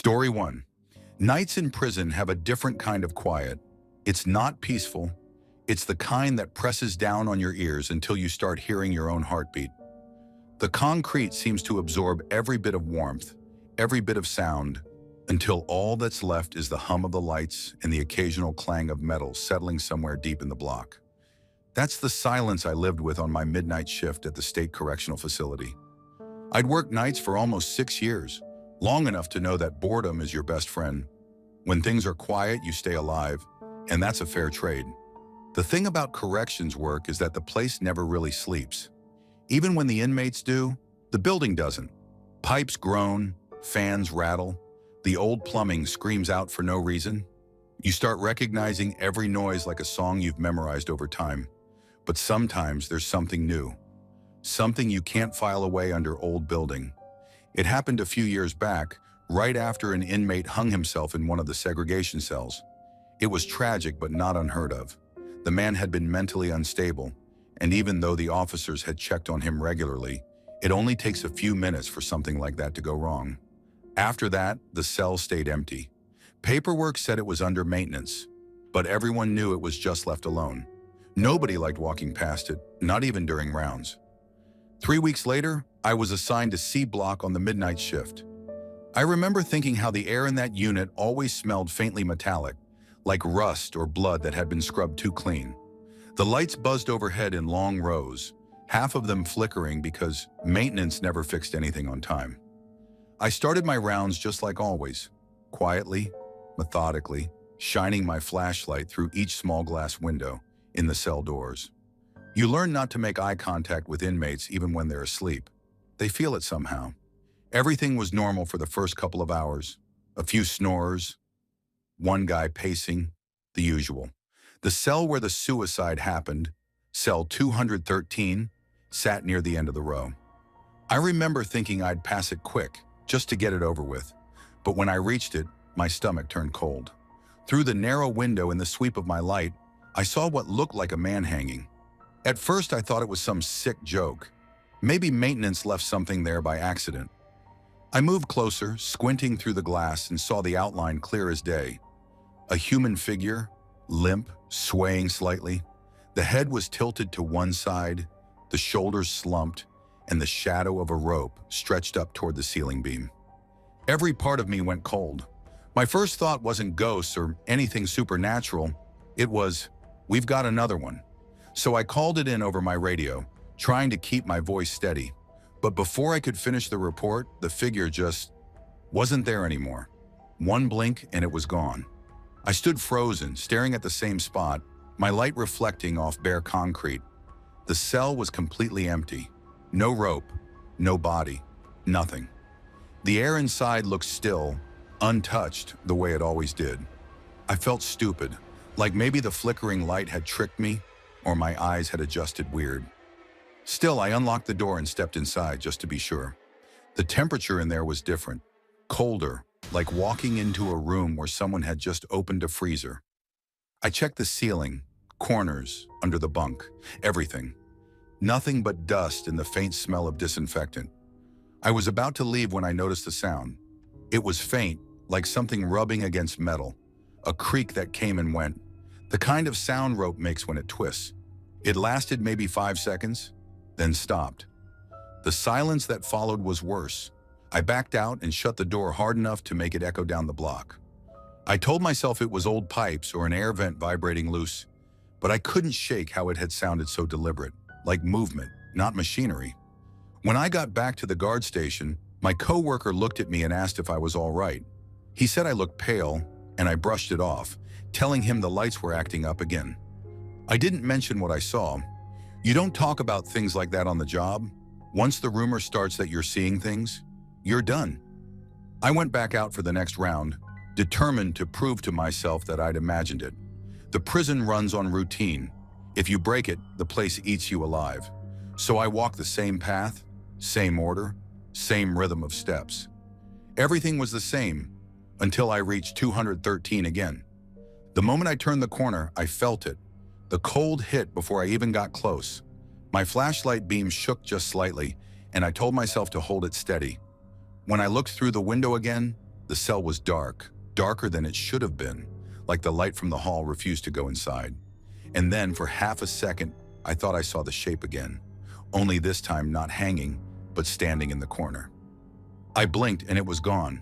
Story 1. Nights in prison have a different kind of quiet. It's not peaceful. It's the kind that presses down on your ears until you start hearing your own heartbeat. The concrete seems to absorb every bit of warmth, every bit of sound, until all that's left is the hum of the lights and the occasional clang of metal settling somewhere deep in the block. That's the silence I lived with on my midnight shift at the state correctional facility. I'd worked nights for almost 6 years, long enough to know that boredom is your best friend. When things are quiet, you stay alive, and that's a fair trade. The thing about corrections work is that the place never really sleeps. Even when the inmates do, the building doesn't. Pipes groan, fans rattle, the old plumbing screams out for no reason. You start recognizing every noise like a song you've memorized over time. But sometimes there's something new. Something you can't file away under old building. It happened a few years back, right after an inmate hung himself in one of the segregation cells. It was tragic but not unheard of. The man had been mentally unstable, and even though the officers had checked on him regularly, it only takes a few minutes for something like that to go wrong. After that, the cell stayed empty. Paperwork said it was under maintenance, but everyone knew it was just left alone. Nobody liked walking past it, not even during rounds. 3 weeks later, I was assigned to C block on the midnight shift. I remember thinking how the air in that unit always smelled faintly metallic, like rust or blood that had been scrubbed too clean. The lights buzzed overhead in long rows, half of them flickering because maintenance never fixed anything on time. I started my rounds just like always, quietly, methodically, shining my flashlight through each small glass window in the cell doors. You learn not to make eye contact with inmates even when they're asleep. They feel it somehow. Everything was normal for the first couple of hours. A few snores, one guy pacing, the usual. The cell where the suicide happened, cell 213, sat near the end of the row. I remember thinking I'd pass it quick, just to get it over with. But when I reached it, my stomach turned cold. Through the narrow window in the sweep of my light, I saw what looked like a man hanging. At first, I thought it was some sick joke. Maybe maintenance left something there by accident. I moved closer, squinting through the glass, and saw the outline clear as day. A human figure, limp, swaying slightly. The head was tilted to one side, the shoulders slumped, and the shadow of a rope stretched up toward the ceiling beam. Every part of me went cold. My first thought wasn't ghosts or anything supernatural. It was, we've got another one. So I called it in over my radio, trying to keep my voice steady. But before I could finish the report, the figure just wasn't there anymore. One blink and it was gone. I stood frozen, staring at the same spot, my light reflecting off bare concrete. The cell was completely empty. No rope, no body, nothing. The air inside looked still, untouched the way it always did. I felt stupid, like maybe the flickering light had tricked me or my eyes had adjusted weird. Still, I unlocked the door and stepped inside just to be sure. The temperature in there was different, colder, like walking into a room where someone had just opened a freezer. I checked the ceiling, corners, under the bunk, everything. Nothing but dust and the faint smell of disinfectant. I was about to leave when I noticed the sound. It was faint, like something rubbing against metal, a creak that came and went, the kind of sound rope makes when it twists. It lasted maybe 5 seconds, then stopped. The silence that followed was worse. I backed out and shut the door hard enough to make it echo down the block. I told myself it was old pipes or an air vent vibrating loose, but I couldn't shake how it had sounded so deliberate, like movement, not machinery. When I got back to the guard station, my coworker looked at me and asked if I was all right. He said I looked pale, and I brushed it off, telling him the lights were acting up again. I didn't mention what I saw. You don't talk about things like that on the job. Once the rumor starts that you're seeing things, you're done. I went back out for the next round, determined to prove to myself that I'd imagined it. The prison runs on routine. If you break it, the place eats you alive. So I walked the same path, same order, same rhythm of steps. Everything was the same until I reached 213 again. The moment I turned the corner, I felt it. The cold hit before I even got close. My flashlight beam shook just slightly, and I told myself to hold it steady. When I looked through the window again, The cell was dark, darker than it should have been, like the light from the hall refused to go inside. And then, for half a second, I thought I saw the shape again, only this time not hanging, but standing in the corner. I blinked and it was gone.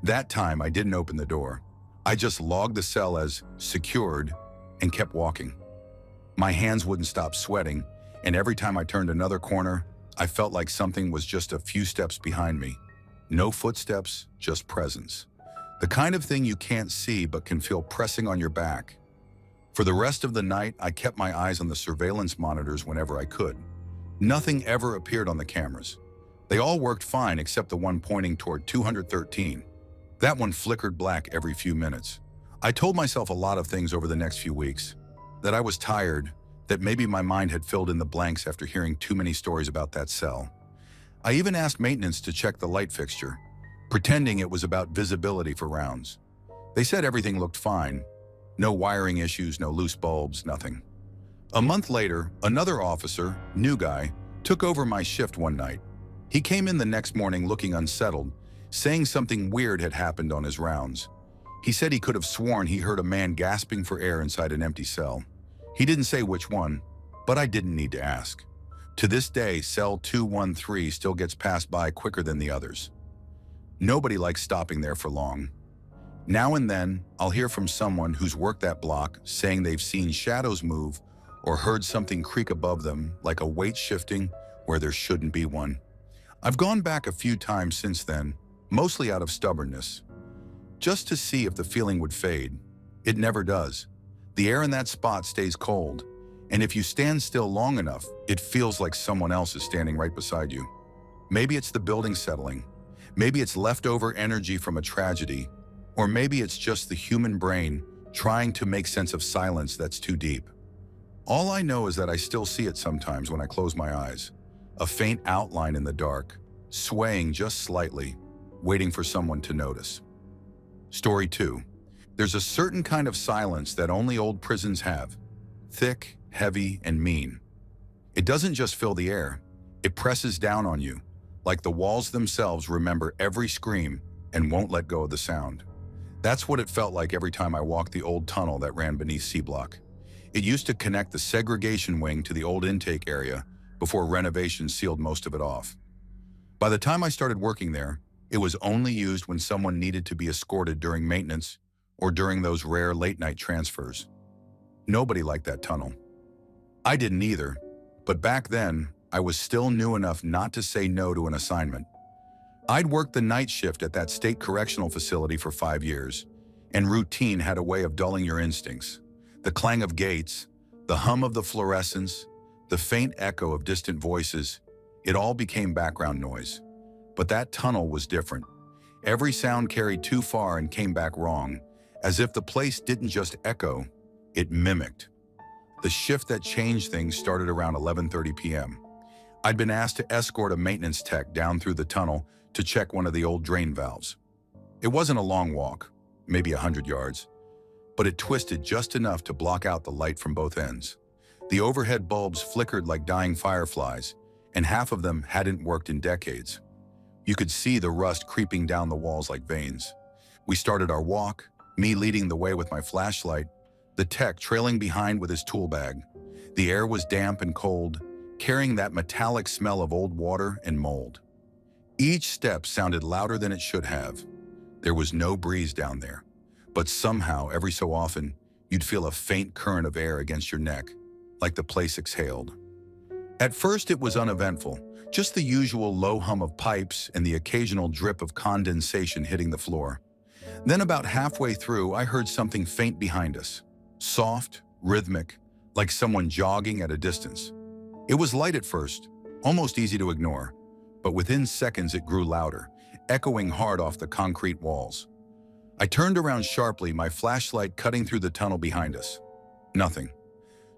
That time I didn't open the door. I just logged the cell as secured and kept walking. My hands wouldn't stop sweating, and every time I turned another corner, I felt like something was just a few steps behind me. No footsteps, just presence. The kind of thing you can't see but can feel pressing on your back. For the rest of the night, I kept my eyes on the surveillance monitors whenever I could. Nothing ever appeared on the cameras. They all worked fine except the one pointing toward 213. That one flickered black every few minutes. I told myself a lot of things over the next few weeks. That I was tired, that maybe my mind had filled in the blanks after hearing too many stories about that cell. I even asked maintenance to check the light fixture, pretending it was about visibility for rounds. They said everything looked fine. No wiring issues, no loose bulbs, nothing. A month later, another officer, new guy, took over my shift one night. He came in the next morning looking unsettled, saying something weird had happened on his rounds. He said he could have sworn he heard a man gasping for air inside an empty cell. He didn't say which one, but I didn't need to ask. To this day, cell 213 still gets passed by quicker than the others. Nobody likes stopping there for long. Now and then, I'll hear from someone who's worked that block saying they've seen shadows move or heard something creak above them, like a weight shifting where there shouldn't be one. I've gone back a few times since then, mostly out of stubbornness, just to see if the feeling would fade. It never does. The air in that spot stays cold, and if you stand still long enough, it feels like someone else is standing right beside you. Maybe it's the building settling. Maybe it's leftover energy from a tragedy, or maybe it's just the human brain trying to make sense of silence that's too deep. All I know is that I still see it sometimes when I close my eyes, a faint outline in the dark, swaying just slightly, waiting for someone to notice. Story 2. There's a certain kind of silence that only old prisons have. Thick, heavy, and mean. It doesn't just fill the air, it presses down on you, like the walls themselves remember every scream and won't let go of the sound. That's what it felt like every time I walked the old tunnel that ran beneath C Block. It used to connect the segregation wing to the old intake area before renovations sealed most of it off. By the time I started working there, it was only used when someone needed to be escorted during maintenance or during those rare late-night transfers. Nobody liked that tunnel. I didn't either, but back then, I was still new enough not to say no to an assignment. I'd worked the night shift at that state correctional facility for 5 years, and routine had a way of dulling your instincts. The clang of gates, the hum of the fluorescents, the faint echo of distant voices, it all became background noise. But that tunnel was different. Every sound carried too far and came back wrong, as if the place didn't just echo, it mimicked. The shift that changed things started around 11:30 p.m. I'd been asked to escort a maintenance tech down through the tunnel to check one of the old drain valves. It wasn't a long walk, maybe 100 yards, but it twisted just enough to block out the light from both ends. The overhead bulbs flickered like dying fireflies, and half of them hadn't worked in decades. You could see the rust creeping down the walls like veins. We started our walk, me leading the way with my flashlight, the tech trailing behind with his tool bag. The air was damp and cold, carrying that metallic smell of old water and mold. Each step sounded louder than it should have. There was no breeze down there, but somehow, every so often, you'd feel a faint current of air against your neck, like the place exhaled. At first, it was uneventful, just the usual low hum of pipes and the occasional drip of condensation hitting the floor. Then about halfway through, I heard something faint behind us. Soft, rhythmic, like someone jogging at a distance. It was light at first, almost easy to ignore, but within seconds it grew louder, echoing hard off the concrete walls. I turned around sharply, my flashlight cutting through the tunnel behind us. Nothing,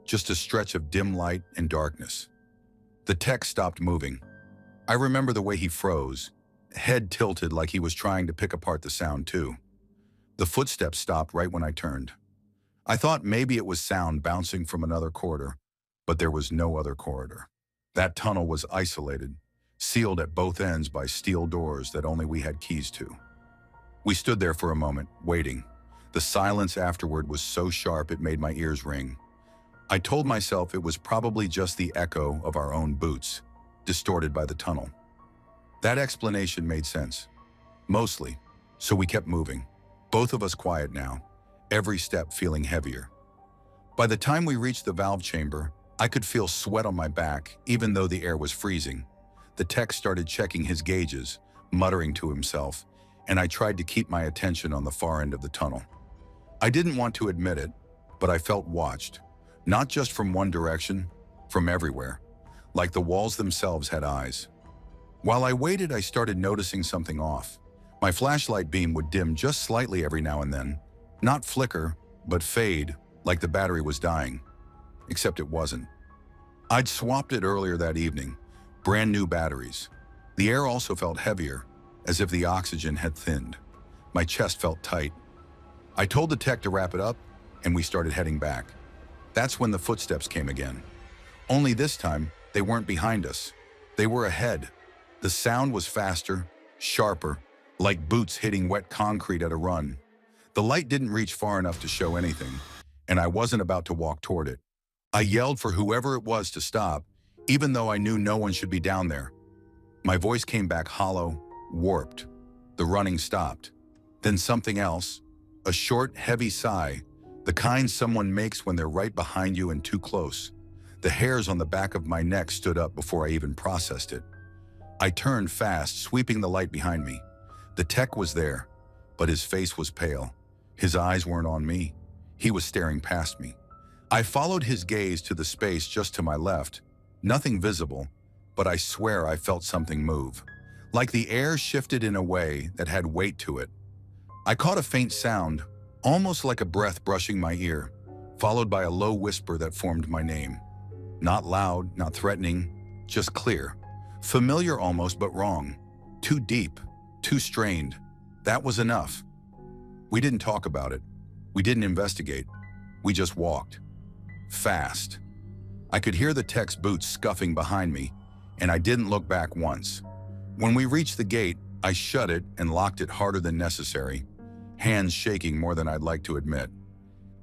just a stretch of dim light and darkness. The tech stopped moving. I remember the way he froze, head tilted like he was trying to pick apart the sound too. The footsteps stopped right when I turned. I thought maybe it was sound bouncing from another corridor, but there was no other corridor. That tunnel was isolated, sealed at both ends by steel doors that only we had keys to. We stood there for a moment, waiting. The silence afterward was so sharp it made my ears ring. I told myself it was probably just the echo of our own boots, distorted by the tunnel. That explanation made sense. Mostly. So we kept moving. Both of us quiet now, every step feeling heavier. By the time we reached the valve chamber, I could feel sweat on my back, even though the air was freezing. The tech started checking his gauges, muttering to himself, and I tried to keep my attention on the far end of the tunnel. I didn't want to admit it, but I felt watched. Not just from one direction, from everywhere. Like the walls themselves had eyes. While I waited, I started noticing something off. My flashlight beam would dim just slightly every now and then. Not flicker, but fade, like the battery was dying. Except it wasn't. I'd swapped it earlier that evening. Brand new batteries. The air also felt heavier, as if the oxygen had thinned. My chest felt tight. I told the tech to wrap it up, and we started heading back. That's when the footsteps came again. Only this time, they weren't behind us. They were ahead. The sound was faster, sharper, like boots hitting wet concrete at a run. The light didn't reach far enough to show anything, and I wasn't about to walk toward it. I yelled for whoever it was to stop, even though I knew no one should be down there. My voice came back hollow, warped. The running stopped. Then something else, a short, heavy sigh, the kind someone makes when they're right behind you and too close. The hairs on the back of my neck stood up before I even processed it. I turned fast, sweeping the light behind me. The tech was there, but his face was pale. His eyes weren't on me. He was staring past me. I followed his gaze to the space just to my left. Nothing visible, but I swear I felt something move. Like the air shifted in a way that had weight to it. I caught a faint sound, almost like a breath brushing my ear, followed by a low whisper that formed my name. Not loud, not threatening, just clear. Familiar almost, but wrong. Too deep, too strained. That was enough. We didn't talk about it. We didn't investigate. We just walked. Fast. I could hear the tech's boots scuffing behind me, and I didn't look back once. When we reached the gate, I shut it and locked it harder than necessary, hands shaking more than I'd like to admit.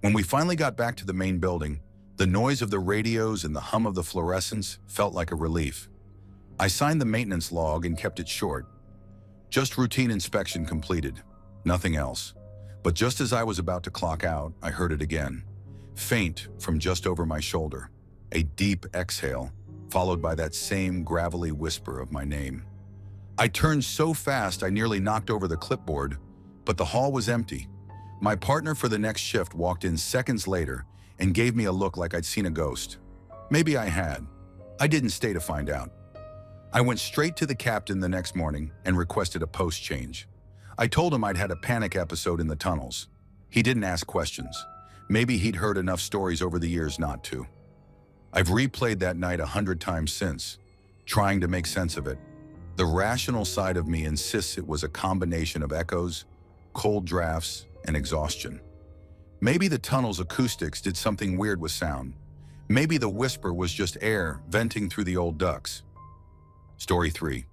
When we finally got back to the main building, the noise of the radios and the hum of the fluorescents felt like a relief. I signed the maintenance log and kept it short. Just routine inspection completed, nothing else. But just as I was about to clock out, I heard it again. Faint from just over my shoulder. A deep exhale, followed by that same gravelly whisper of my name. I turned so fast I nearly knocked over the clipboard, but the hall was empty. My partner for the next shift walked in seconds later and gave me a look like I'd seen a ghost. Maybe I had. I didn't stay to find out. I went straight to the captain the next morning and requested a post change. I told him I'd had a panic episode in the tunnels. He didn't ask questions. Maybe he'd heard enough stories over the years not to. I've replayed that night 100 times since, trying to make sense of it. The rational side of me insists it was a combination of echoes, cold drafts, and exhaustion. Maybe the tunnel's acoustics did something weird with sound. Maybe the whisper was just air venting through the old ducts. Story 3.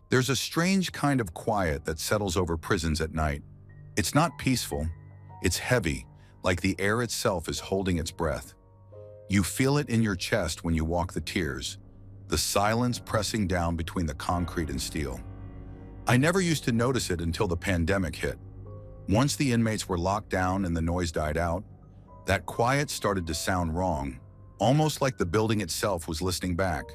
There's a strange kind of quiet that settles over prisons at night. It's not peaceful. It's heavy, like the air itself is holding its breath. You feel it in your chest when you walk the tiers, the silence pressing down between the concrete and steel. I never used to notice it until the pandemic hit. Once the inmates were locked down and the noise died out, that quiet started to sound wrong, almost like the building itself was listening back.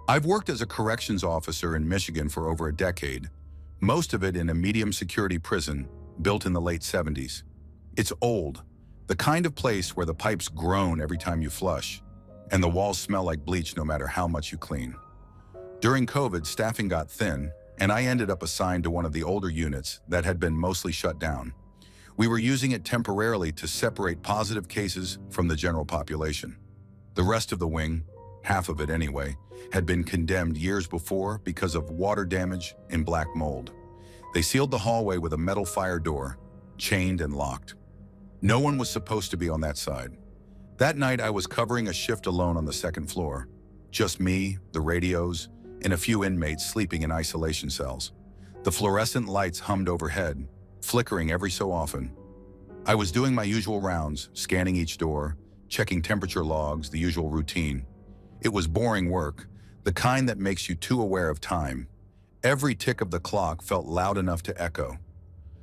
I've worked as a corrections officer in Michigan for over a decade, most of it in a medium security prison built in the late 70s. It's old, the kind of place where the pipes groan every time you flush, and the walls smell like bleach no matter how much you clean. During COVID, staffing got thin, and I ended up assigned to one of the older units that had been mostly shut down. We were using it temporarily to separate positive cases from the general population. The rest of the wing, half of it anyway, had been condemned years before because of water damage and black mold. They sealed the hallway with a metal fire door, chained and locked. No one was supposed to be on that side. That night I was covering a shift alone on the second floor. Just me, the radios, and a few inmates sleeping in isolation cells. The fluorescent lights hummed overhead, flickering every so often. I was doing my usual rounds, scanning each door, checking temperature logs, the usual routine. It was boring work, the kind that makes you too aware of time. Every tick of the clock felt loud enough to echo.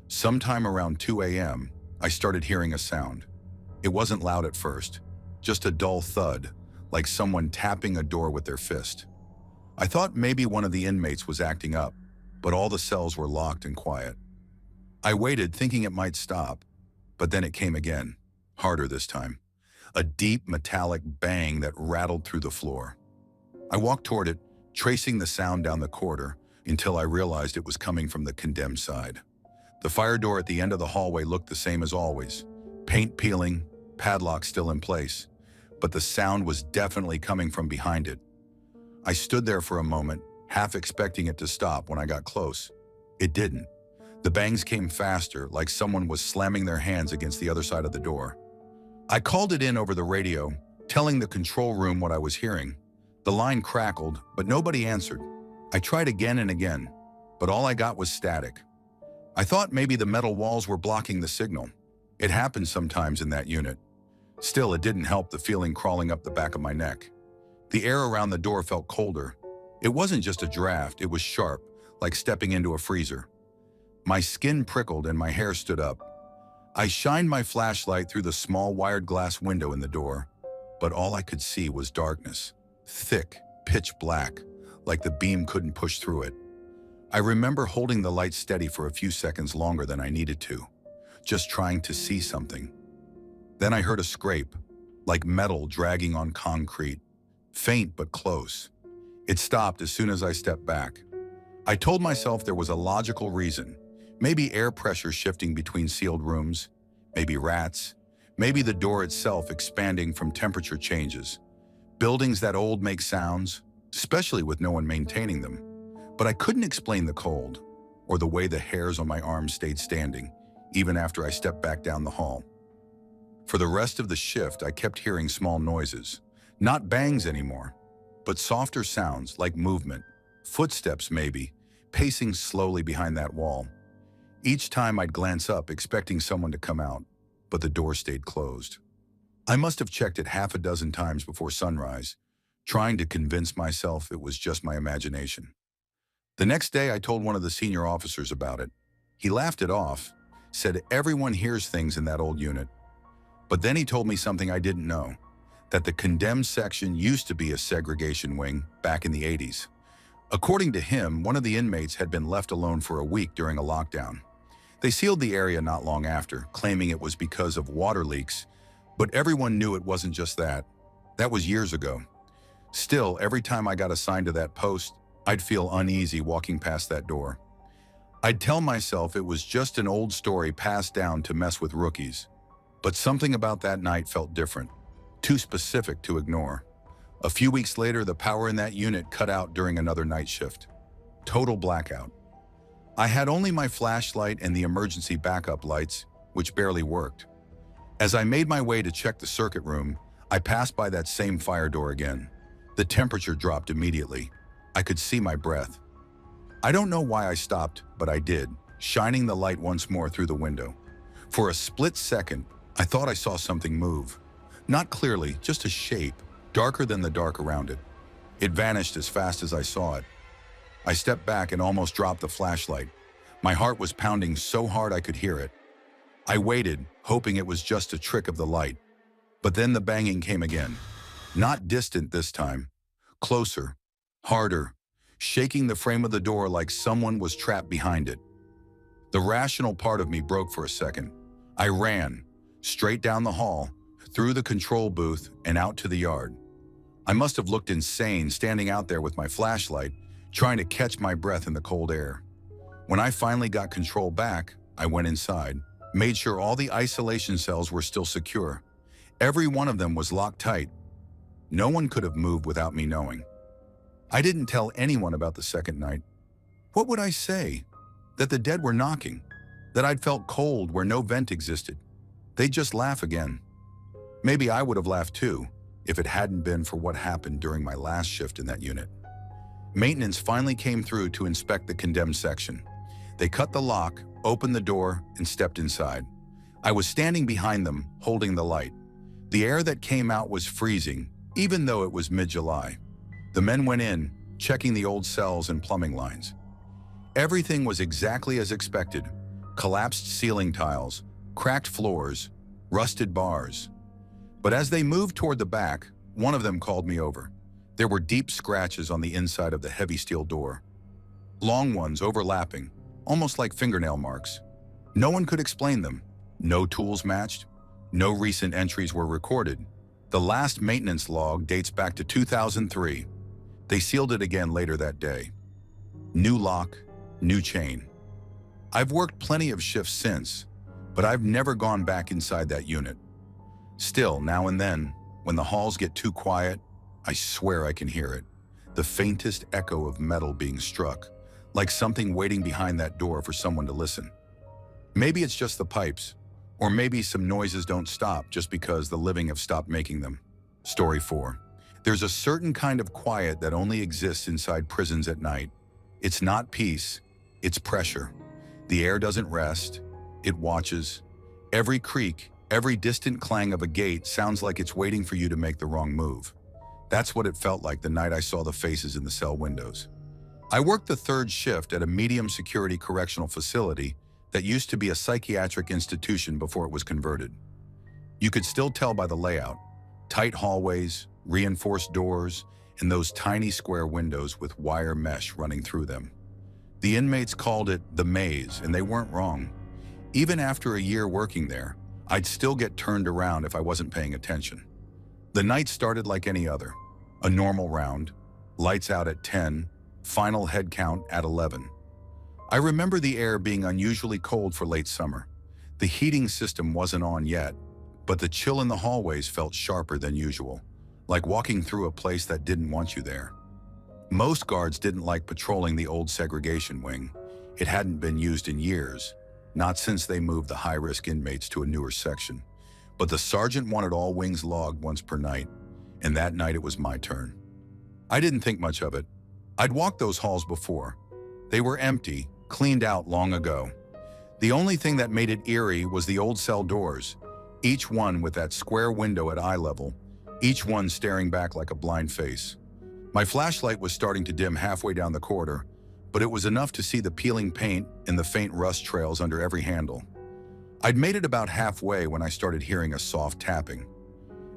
Sometime around 2 a.m., I started hearing a sound. It wasn't loud at first, just a dull thud, like someone tapping a door with their fist. I thought maybe one of the inmates was acting up, but all the cells were locked and quiet. I waited, thinking it might stop, but then it came again, harder this time. A deep metallic bang that rattled through the floor. I walked toward it, tracing the sound down the corridor, until I realized it was coming from the condemned side. The fire door at the end of the hallway looked the same as always. Paint peeling, padlock still in place, but the sound was definitely coming from behind it. I stood there for a moment, half expecting it to stop when I got close. It didn't. The bangs came faster, like someone was slamming their hands against the other side of the door. I called it in over the radio, telling the control room what I was hearing. The line crackled, but nobody answered. I tried again and again, but all I got was static. I thought maybe the metal walls were blocking the signal. It happens sometimes in that unit. Still, it didn't help the feeling crawling up the back of my neck. The air around the door felt colder. It wasn't just a draft, it was sharp, like stepping into a freezer. My skin prickled and my hair stood up. I shined my flashlight through the small wired glass window in the door, but all I could see was darkness. Thick, pitch black, like the beam couldn't push through it. I remember holding the light steady for a few seconds longer than I needed to, just trying to see something. Then I heard a scrape, like metal dragging on concrete, faint but close. It stopped as soon as I stepped back. I told myself there was a logical reason. Maybe air pressure shifting between sealed rooms, maybe rats, maybe the door itself expanding from temperature changes. Buildings that old make sounds, especially with no one maintaining them. But I couldn't explain the cold, or the way the hairs on my arms stayed standing, even after I stepped back down the hall. For the rest of the shift, I kept hearing small noises. Not bangs anymore, but softer sounds like movement, footsteps maybe, pacing slowly behind that wall. Each time I'd glance up, expecting someone to come out, but the door stayed closed. I must have checked it half a dozen times before sunrise, trying to convince myself it was just my imagination. The next day, I told one of the senior officers about it. He laughed it off, said everyone hears things in that old unit. But then he told me something I didn't know, that the condemned section used to be a segregation wing back in the 80s. According to him, one of the inmates had been left alone for a week during a lockdown. They sealed the area not long after, claiming it was because of water leaks, but everyone knew it wasn't just that. That was years ago. Still, every time I got assigned to that post, I'd feel uneasy walking past that door. I'd tell myself it was just an old story passed down to mess with rookies. But something about that night felt different, too specific to ignore. A few weeks later, the power in that unit cut out during another night shift. Total blackout. I had only my flashlight and the emergency backup lights, which barely worked. As I made my way to check the circuit room, I passed by that same fire door again. The temperature dropped immediately. I could see my breath. I don't know why I stopped, but I did, shining the light once more through the window. For a split second, I thought I saw something move. Not clearly, just a shape, darker than the dark around it. It vanished as fast as I saw it. I stepped back and almost dropped the flashlight. My heart was pounding so hard I could hear it. I waited, hoping it was just a trick of the light. But then the banging came again. Not distant this time. Closer, harder, shaking the frame of the door like someone was trapped behind it. The rational part of me broke for a second. I ran, straight down the hall, through the control booth and out to the yard. I must have looked insane standing out there with my flashlight, trying to catch my breath in the cold air. When I finally got control back, I went inside, made sure all the isolation cells were still secure. Every one of them was locked tight. No one could have moved without me knowing. I didn't tell anyone about the second night. What would I say? That the dead were knocking? That I'd felt cold where no vent existed? They'd just laugh again. Maybe I would have laughed too, if it hadn't been for what happened during my last shift in that unit. Maintenance finally came through to inspect the condemned section. They cut the lock, opened the door, and stepped inside. I was standing behind them, holding the light. The air that came out was freezing, even though it was mid-July. The men went in, checking the old cells and plumbing lines. Everything was exactly as expected: collapsed ceiling tiles, cracked floors, rusted bars. But as they moved toward the back, one of them called me over. There were deep scratches on the inside of the heavy steel door. Long ones overlapping, almost like fingernail marks. No one could explain them. No tools matched. No recent entries were recorded. The last maintenance log dates back to 2003. They sealed it again later that day. New lock, new chain. I've worked plenty of shifts since, but I've never gone back inside that unit. Still, now and then, when the halls get too quiet, I swear I can hear it. The faintest echo of metal being struck, like something waiting behind that door for someone to listen. Maybe it's just the pipes, or maybe some noises don't stop just because the living have stopped making them. Story 4. There's a certain kind of quiet that only exists inside prisons at night. It's not peace, it's pressure. The air doesn't rest, it watches. Every creak, every distant clang of a gate sounds like it's waiting for you to make the wrong move. That's what it felt like the night I saw the faces in the cell windows. I worked the third shift at a medium security correctional facility that used to be a psychiatric institution before it was converted. You could still tell by the layout: tight hallways, reinforced doors, and those tiny square windows with wire mesh running through them. The inmates called it the maze, and they weren't wrong. Even after a year working there, I'd still get turned around if I wasn't paying attention. The night started like any other. A normal round, lights out at 10, final head count at 11. I remember the air being unusually cold for late summer. The heating system wasn't on yet, but the chill in the hallways felt sharper than usual, like walking through a place that didn't want you there. Most guards didn't like patrolling the old segregation wing. It hadn't been used in years, not since they moved the high-risk inmates to a newer section. But the sergeant wanted all wings logged once per night, and that night it was my turn. I didn't think much of it. I'd walked those halls before. They were empty, cleaned out long ago. The only thing that made it eerie was the old cell doors, each one with that square window at eye level, each one staring back like a blind face. My flashlight was starting to dim halfway down the corridor, but it was enough to see the peeling paint and the faint rust trails under every handle. I'd made it about halfway when I started hearing a soft tapping.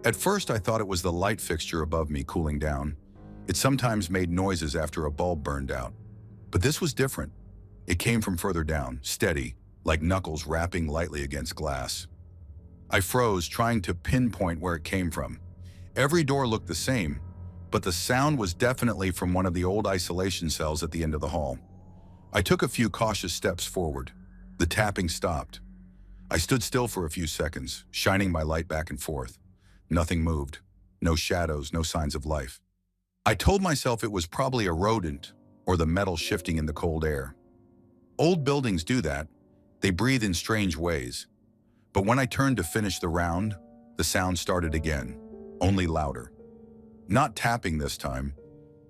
At first, I thought it was the light fixture above me cooling down. It sometimes made noises after a bulb burned out. But this was different. It came from further down, steady, like knuckles rapping lightly against glass. I froze, trying to pinpoint where it came from. Every door looked the same, but the sound was definitely from one of the old isolation cells at the end of the hall. I took a few cautious steps forward. The tapping stopped. I stood still for a few seconds, shining my light back and forth. Nothing moved. No shadows, no signs of life. I told myself it was probably a rodent or the metal shifting in the cold air. Old buildings do that. They breathe in strange ways. But when I turned to finish the round, the sound started again, only louder. Not tapping this time,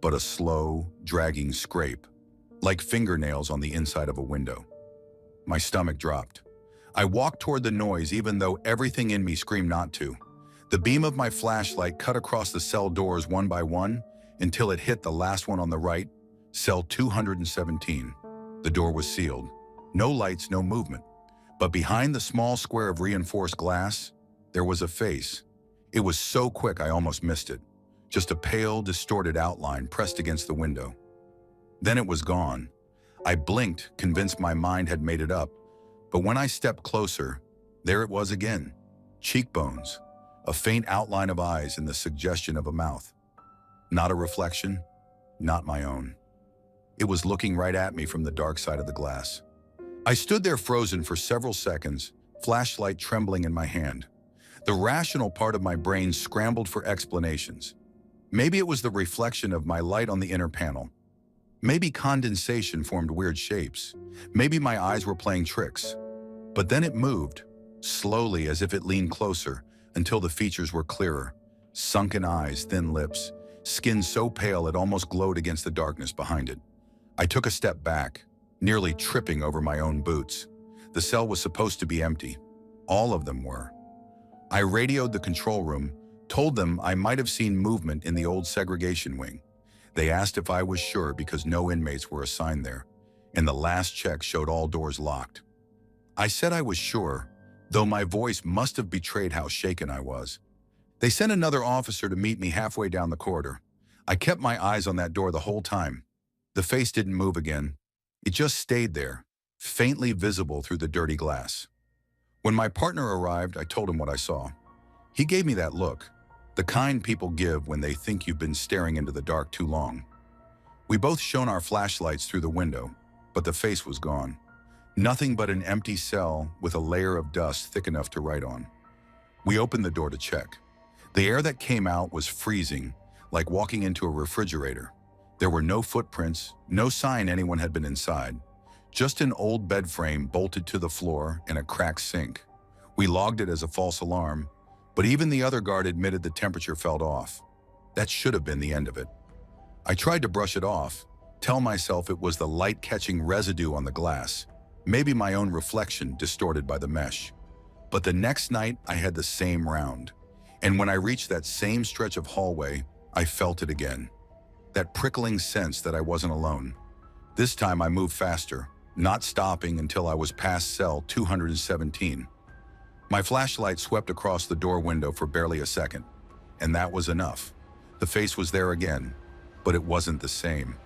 but a slow, dragging scrape, like fingernails on the inside of a window. My stomach dropped. I walked toward the noise even though everything in me screamed not to. The beam of my flashlight cut across the cell doors one by one until it hit the last one on the right, cell 217. The door was sealed. No lights, no movement. But behind the small square of reinforced glass, there was a face. It was so quick I almost missed it. Just a pale, distorted outline pressed against the window. Then it was gone. I blinked, convinced my mind had made it up. But when I stepped closer, there it was again. Cheekbones, a faint outline of eyes and the suggestion of a mouth. Not a reflection, not my own. It was looking right at me from the dark side of the glass. I stood there frozen for several seconds, flashlight trembling in my hand. The rational part of my brain scrambled for explanations. Maybe it was the reflection of my light on the inner panel. Maybe condensation formed weird shapes. Maybe my eyes were playing tricks. But then it moved, slowly as if it leaned closer, until the features were clearer. Sunken eyes, thin lips, skin so pale it almost glowed against the darkness behind it. I took a step back, nearly tripping over my own boots. The cell was supposed to be empty. All of them were. I radioed the control room, told them I might have seen movement in the old segregation wing. They asked if I was sure because no inmates were assigned there, and the last check showed all doors locked. I said I was sure, though my voice must have betrayed how shaken I was. They sent another officer to meet me halfway down the corridor. I kept my eyes on that door the whole time. The face didn't move again. It just stayed there, faintly visible through the dirty glass. When my partner arrived, I told him what I saw. He gave me that look, the kind people give when they think you've been staring into the dark too long. We both shone our flashlights through the window, but the face was gone. Nothing but an empty cell with a layer of dust thick enough to write on. We opened the door to check. The air that came out was freezing, like walking into a refrigerator. There were no footprints, no sign anyone had been inside. Just an old bed frame bolted to the floor and a cracked sink. We logged it as a false alarm, but even the other guard admitted the temperature felt off. That should have been the end of it. I tried to brush it off, tell myself it was the light-catching residue on the glass, maybe my own reflection distorted by the mesh. But the next night, I had the same round. And when I reached that same stretch of hallway, I felt it again. That prickling sense that I wasn't alone. This time I moved faster, not stopping until I was past cell 217. My flashlight swept across the door window for barely a second, and that was enough. The face was there again, but it wasn't the same.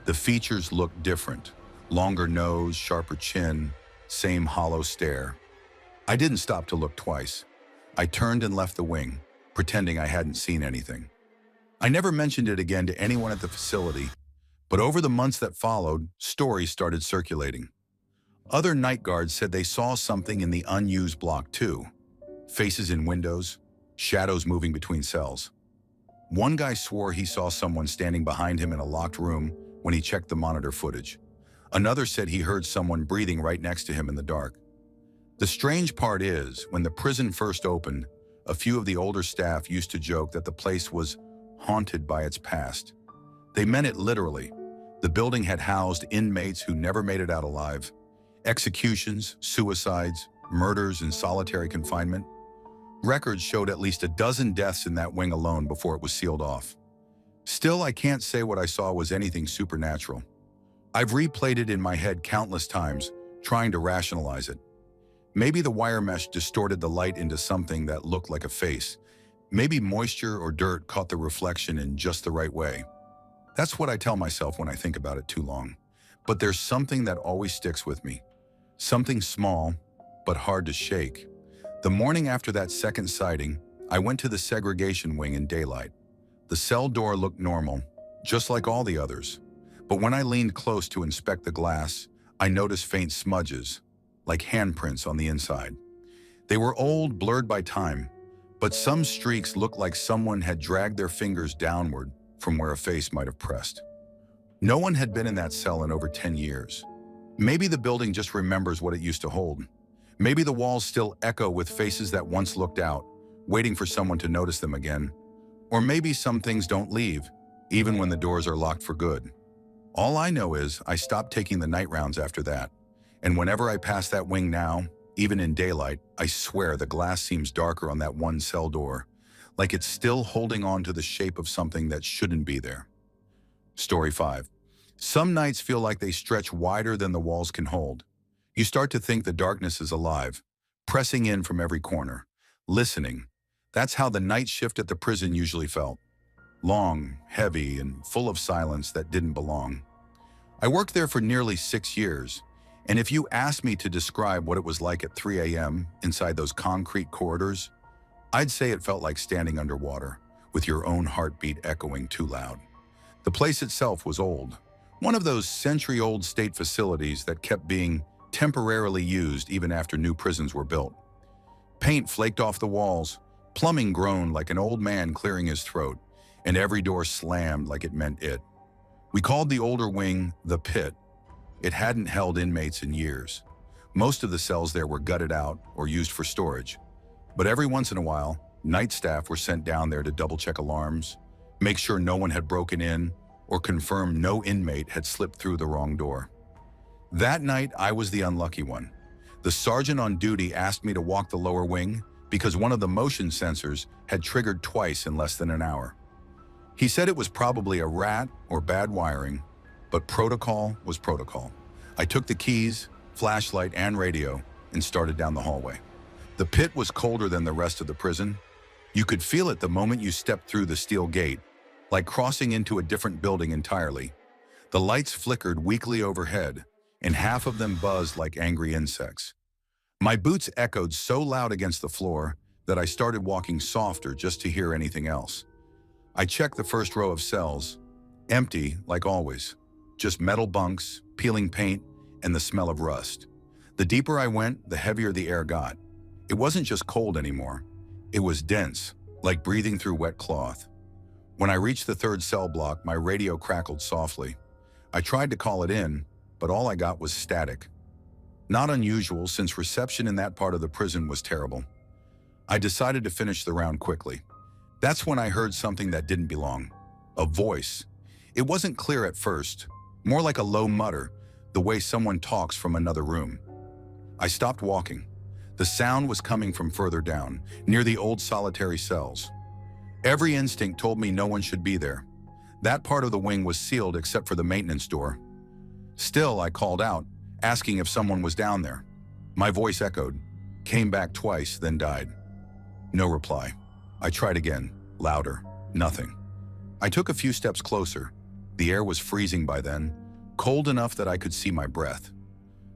The features looked different. Longer nose, sharper chin, same hollow stare. I didn't stop to look twice. I turned and left the wing, pretending I hadn't seen anything. I never mentioned it again to anyone at the facility, but over the months that followed, stories started circulating. Other night guards said they saw something in the unused block too. Faces in windows, shadows moving between cells. One guy swore he saw someone standing behind him in a locked room when he checked the monitor footage. Another said he heard someone breathing right next to him in the dark. The strange part is, when the prison first opened, a few of the older staff used to joke that the place was haunted by its past. They meant it literally. The building had housed inmates who never made it out alive. Executions, suicides, murders, and solitary confinement. Records showed at least a dozen deaths in that wing alone before it was sealed off. Still, I can't say what I saw was anything supernatural. I've replayed it in my head countless times, trying to rationalize it. Maybe the wire mesh distorted the light into something that looked like a face. Maybe moisture or dirt caught the reflection in just the right way. That's what I tell myself when I think about it too long. But there's something that always sticks with me. Something small, but hard to shake. The morning after that second sighting, I went to the segregation wing in daylight. The cell door looked normal, just like all the others. But when I leaned close to inspect the glass, I noticed faint smudges, like handprints on the inside. They were old, blurred by time, but some streaks looked like someone had dragged their fingers downward from where a face might have pressed. No one had been in that cell in over 10 years. Maybe the building just remembers what it used to hold. Maybe the walls still echo with faces that once looked out, waiting for someone to notice them again. Or maybe some things don't leave, even when the doors are locked for good. All I know is I stopped taking the night rounds after that. And whenever I pass that wing now, even in daylight, I swear the glass seems darker on that one cell door, like it's still holding on to the shape of something that shouldn't be there. Story 5. Some nights feel like they stretch wider than the walls can hold. You start to think the darkness is alive, pressing in from every corner, listening. That's how the night shift at the prison usually felt. Long, heavy, and full of silence that didn't belong. I worked there for nearly 6 years, and if you asked me to describe what it was like at 3 a.m. inside those concrete corridors, I'd say it felt like standing underwater, with your own heartbeat echoing too loud. The place itself was old, one of those century-old state facilities that kept being temporarily used even after new prisons were built. Paint flaked off the walls, plumbing groaned like an old man clearing his throat, and every door slammed like it meant it. We called the older wing the pit. It hadn't held inmates in years. Most of the cells there were gutted out or used for storage. But every once in a while, night staff were sent down there to double-check alarms, make sure no one had broken in, or confirm no inmate had slipped through the wrong door. That night, I was the unlucky one. The sergeant on duty asked me to walk the lower wing because one of the motion sensors had triggered twice in less than an hour. He said it was probably a rat or bad wiring, but protocol was protocol. I took the keys, flashlight, and radio and started down the hallway. The pit was colder than the rest of the prison. You could feel it the moment you stepped through the steel gate, like crossing into a different building entirely. The lights flickered weakly overhead, and half of them buzzed like angry insects. My boots echoed so loud against the floor that I started walking softer just to hear anything else. I checked the first row of cells, empty like always, just metal bunks, peeling paint, and the smell of rust. The deeper I went, the heavier the air got. It wasn't just cold anymore. It was dense, like breathing through wet cloth. When I reached the third cell block, my radio crackled softly. I tried to call it in, but all I got was static. Not unusual, since reception in that part of the prison was terrible. I decided to finish the round quickly. That's when I heard something that didn't belong. A voice. It wasn't clear at first, more like a low mutter, the way someone talks from another room. I stopped walking. The sound was coming from further down, near the old solitary cells. Every instinct told me no one should be there. That part of the wing was sealed except for the maintenance door. Still, I called out, asking if someone was down there. My voice echoed, came back twice, then died. No reply. I tried again, louder, nothing. I took a few steps closer. The air was freezing by then, cold enough that I could see my breath.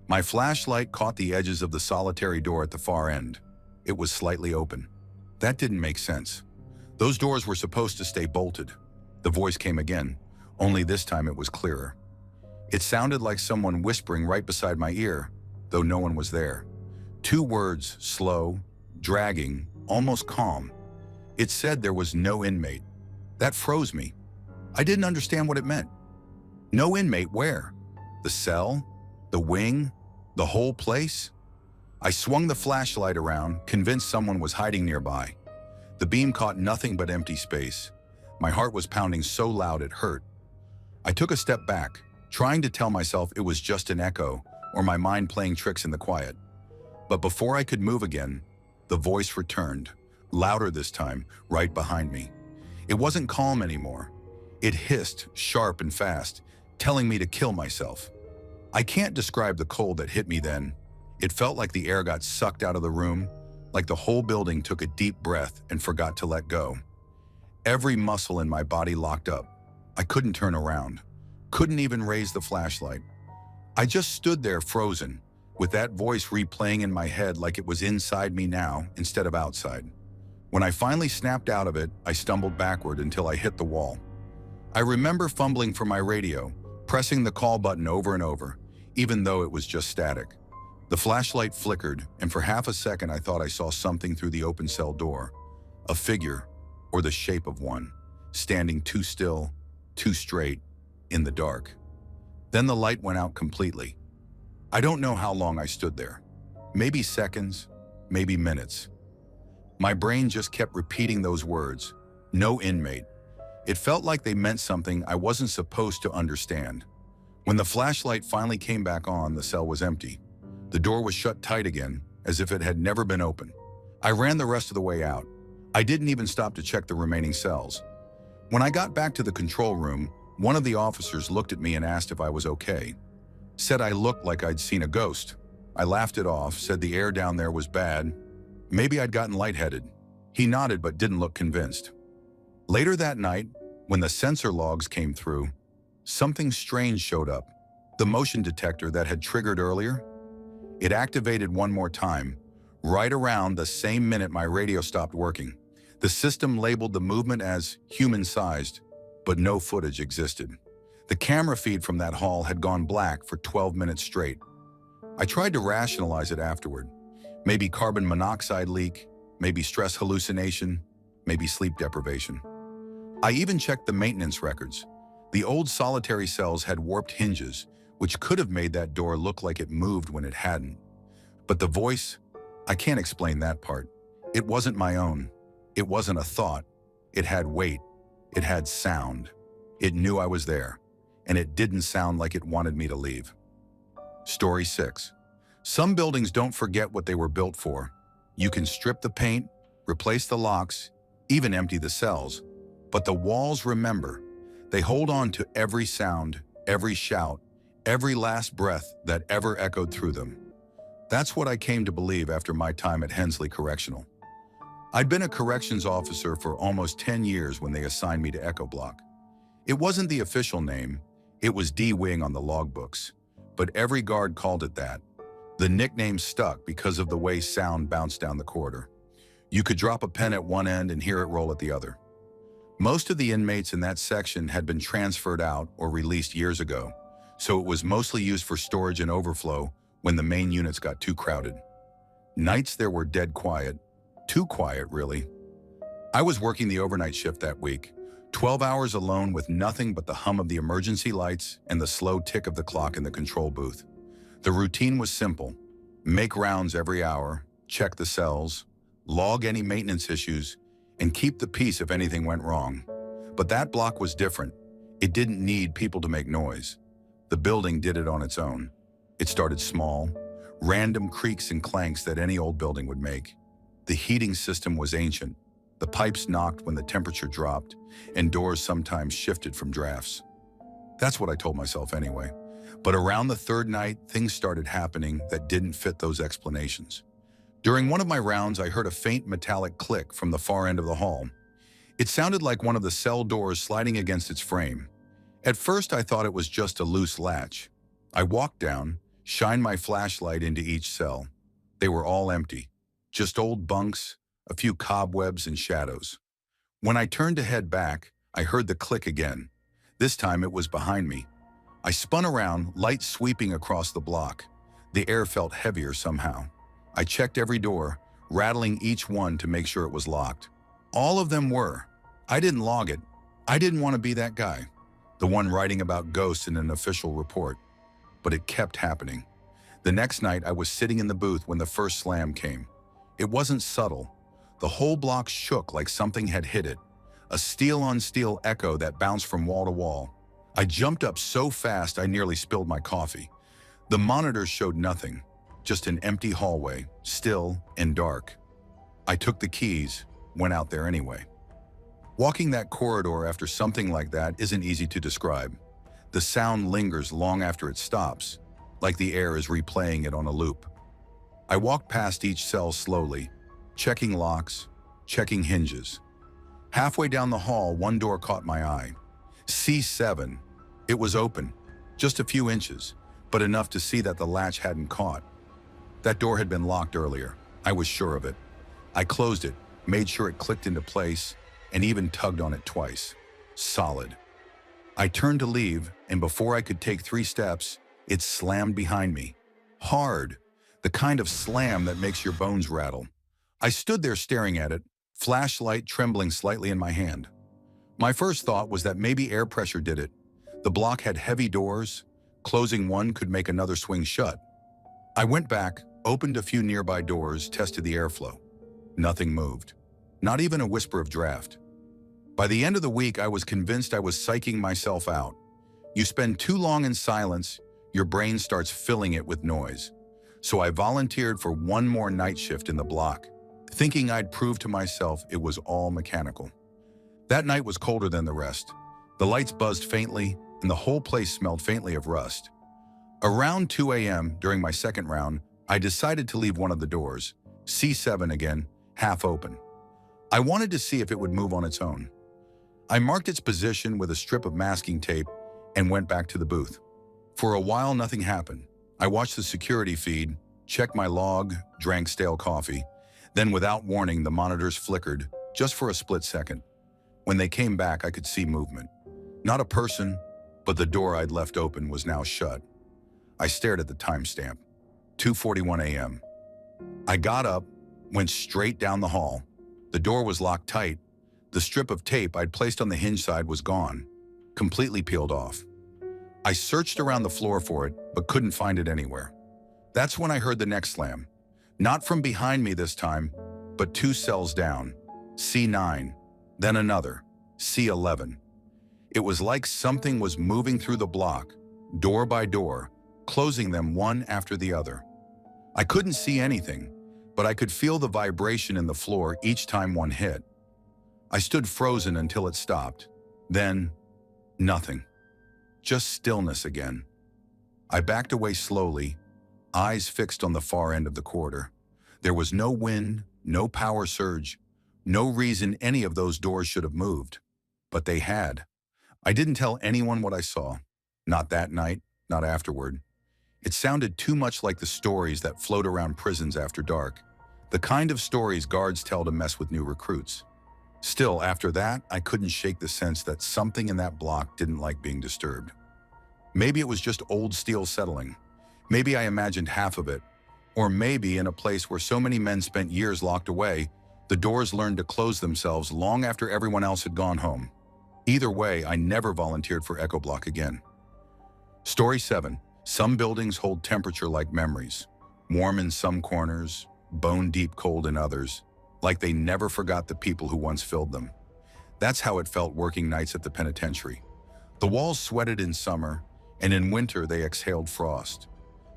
My flashlight caught the edges of the solitary door at the far end. It was slightly open. That didn't make sense. Those doors were supposed to stay bolted. The voice came again, only this time it was clearer. It sounded like someone whispering right beside my ear, though no one was there. 2 words, slow, dragging, almost calm. It said there was no inmate. That froze me. I didn't understand what it meant. No inmate where? The cell? The wing? The whole place? I swung the flashlight around, convinced someone was hiding nearby. The beam caught nothing but empty space. My heart was pounding so loud it hurt. I took a step back, trying to tell myself it was just an echo or my mind playing tricks in the quiet. But before I could move again, the voice returned, louder this time, right behind me. It wasn't calm anymore. It hissed, sharp and fast, telling me to kill myself. I can't describe the cold that hit me then. It felt like the air got sucked out of the room, like the whole building took a deep breath and forgot to let go. Every muscle in my body locked up. I couldn't turn around, couldn't even raise the flashlight. I just stood there frozen, with that voice replaying in my head like it was inside me now instead of outside. When I finally snapped out of it, I stumbled backward until I hit the wall. I remember fumbling for my radio, pressing the call button over and over, even though it was just static. The flashlight flickered, and for half a second I thought I saw something through the open cell door. A figure, or the shape of one, standing too still, too straight, in the dark. Then the light went out completely. I don't know how long I stood there. Maybe seconds, maybe minutes. My brain just kept repeating those words, no inmate. It felt like they meant something I wasn't supposed to understand. When the flashlight finally came back on, the cell was empty. The door was shut tight again, as if it had never been open. I ran the rest of the way out. I didn't even stop to check the remaining cells. When I got back to the control room, one of the officers looked at me and asked if I was okay. Said I looked like I'd seen a ghost. I laughed it off, said the air down there was bad. Maybe I'd gotten lightheaded. He nodded but didn't look convinced. Later that night, when the sensor logs came through, something strange showed up. The motion detector that had triggered earlier, it activated one more time, right around the same minute my radio stopped working. The system labeled the movement as human-sized, but no footage existed. The camera feed from that hall had gone black for 12 minutes straight. I tried to rationalize it afterward. Maybe carbon monoxide leak, maybe stress hallucination, maybe sleep deprivation. I even checked the maintenance records. The old solitary cells had warped hinges, which could have made that door look like it moved when it hadn't. But the voice, I can't explain that part. It wasn't my own. It wasn't a thought. It had weight. It had sound. It knew I was there, and it didn't sound like it wanted me to leave. Story 6. Some buildings don't forget what they were built for. You can strip the paint, replace the locks, even empty the cells. But the walls remember. They hold on to every sound, every shout, every last breath that ever echoed through them. That's what I came to believe after my time at Hensley Correctional. I'd been a corrections officer for almost 10 years when they assigned me to Echo Block. It wasn't the official name, it was D-Wing on the logbooks, but every guard called it that. The nickname stuck because of the way sound bounced down the corridor. You could drop a pen at one end and hear it roll at the other. Most of the inmates in that section had been transferred out or released years ago, so it was mostly used for storage and overflow when the main units got too crowded. Nights there were dead quiet, too quiet really. I was working the overnight shift that week, 12 hours alone with nothing but the hum of the emergency lights and the slow tick of the clock in the control booth. The routine was simple: make rounds every hour, check the cells, log any maintenance issues, and keep the peace if anything went wrong. But that block was different. It didn't need people to make noise. The building did it on its own. It started small, random creaks and clanks that any old building would make. The heating system was ancient. The pipes knocked when the temperature dropped, and doors sometimes shifted from drafts. That's what I told myself anyway. But around the third night, things started happening that didn't fit those explanations. During one of my rounds, I heard a faint metallic click from the far end of the hall. It sounded like one of the cell doors sliding against its frame. At first, I thought it was just a loose latch. I walked down, shined my flashlight into each cell. They were all empty, just old bunks, a few cobwebs and shadows. When I turned to head back, I heard the click again. This time it was behind me. I spun around, light sweeping across the block. The air felt heavier somehow. I checked every door, rattling each one to make sure it was locked. All of them were. I didn't log it. I didn't want to be that guy, the one writing about ghosts in an official report. But it kept happening. The next night, I was sitting in the booth when the first slam came. It wasn't subtle. The whole block shook like something had hit it, a steel-on-steel echo that bounced from wall to wall. I jumped up so fast I nearly spilled my coffee. The monitors showed nothing, just an empty hallway, still and dark. I took the keys, went out there anyway. Walking that corridor after something like that isn't easy to describe. The sound lingers long after it stops, like the air is replaying it on a loop. I walked past each cell slowly, checking locks, checking hinges. Halfway down the hall, one door caught my eye. C7. It was open, just a few inches, but enough to see that the latch hadn't caught. That door had been locked earlier. I was sure of it. I closed it, made sure it clicked into place, and even tugged on it twice. Solid. I turned to leave, and before I could take 3 steps, it slammed behind me. Hard. The kind of slam that makes your bones rattle. I stood there staring at it, flashlight trembling slightly in my hand. My first thought was that maybe air pressure did it. The block had heavy doors. Closing one could make another swing shut. I went back, opened a few nearby doors, tested the airflow. Nothing moved. Not even a whisper of draft. By the end of the week, I was convinced I was psyching myself out. You spend too long in silence, your brain starts filling it with noise. So I volunteered for one more night shift in the block, thinking I'd prove to myself it was all mechanical. That night was colder than the rest. The lights buzzed faintly, and the whole place smelled faintly of rust. Around 2 a.m. during my second round, I decided to leave one of the doors, C7 again, half open. I wanted to see if it would move on its own. I marked its position with a strip of masking tape and went back to the booth. For a while, nothing happened. I watched the security feed, checked my log, drank stale coffee. Then, without warning, the monitors flickered, just for a split second. When they came back, I could see movement. Not a person, but the door I'd left open was now shut. I stared at the timestamp, 2:41 a.m. I got up, went straight down the hall. The door was locked tight. The strip of tape I'd placed on the hinge side was gone, completely peeled off. I searched around the floor for it, but couldn't find it anywhere. That's when I heard the next slam. Not from behind me this time, but 2 cells down, C9, then another, C11. It was like something was moving through the block, door by door, closing them one after the other. I couldn't see anything, but I could feel the vibration in the floor each time one hit. I stood frozen until it stopped. Then, nothing. Just stillness again. I backed away slowly, eyes fixed on the far end of the corridor. There was no wind, no power surge, no reason any of those doors should have moved. But they had. I didn't tell anyone what I saw. Not that night, not afterward. It sounded too much like the stories that float around prisons after dark. The kind of stories guards tell to mess with new recruits. Still, after that, I couldn't shake the sense that something in that block didn't like being disturbed. Maybe it was just old steel settling. Maybe I imagined half of it. Or maybe in a place where so many men spent years locked away, the doors learned to close themselves long after everyone else had gone home. Either way, I never volunteered for Echo Block again. Story 7. Some buildings hold temperature like memories. Warm in some corners, bone-deep cold in others, like they never forgot the people who once filled them. That's how it felt working nights at the penitentiary. The walls sweated in summer, and in winter they exhaled frost.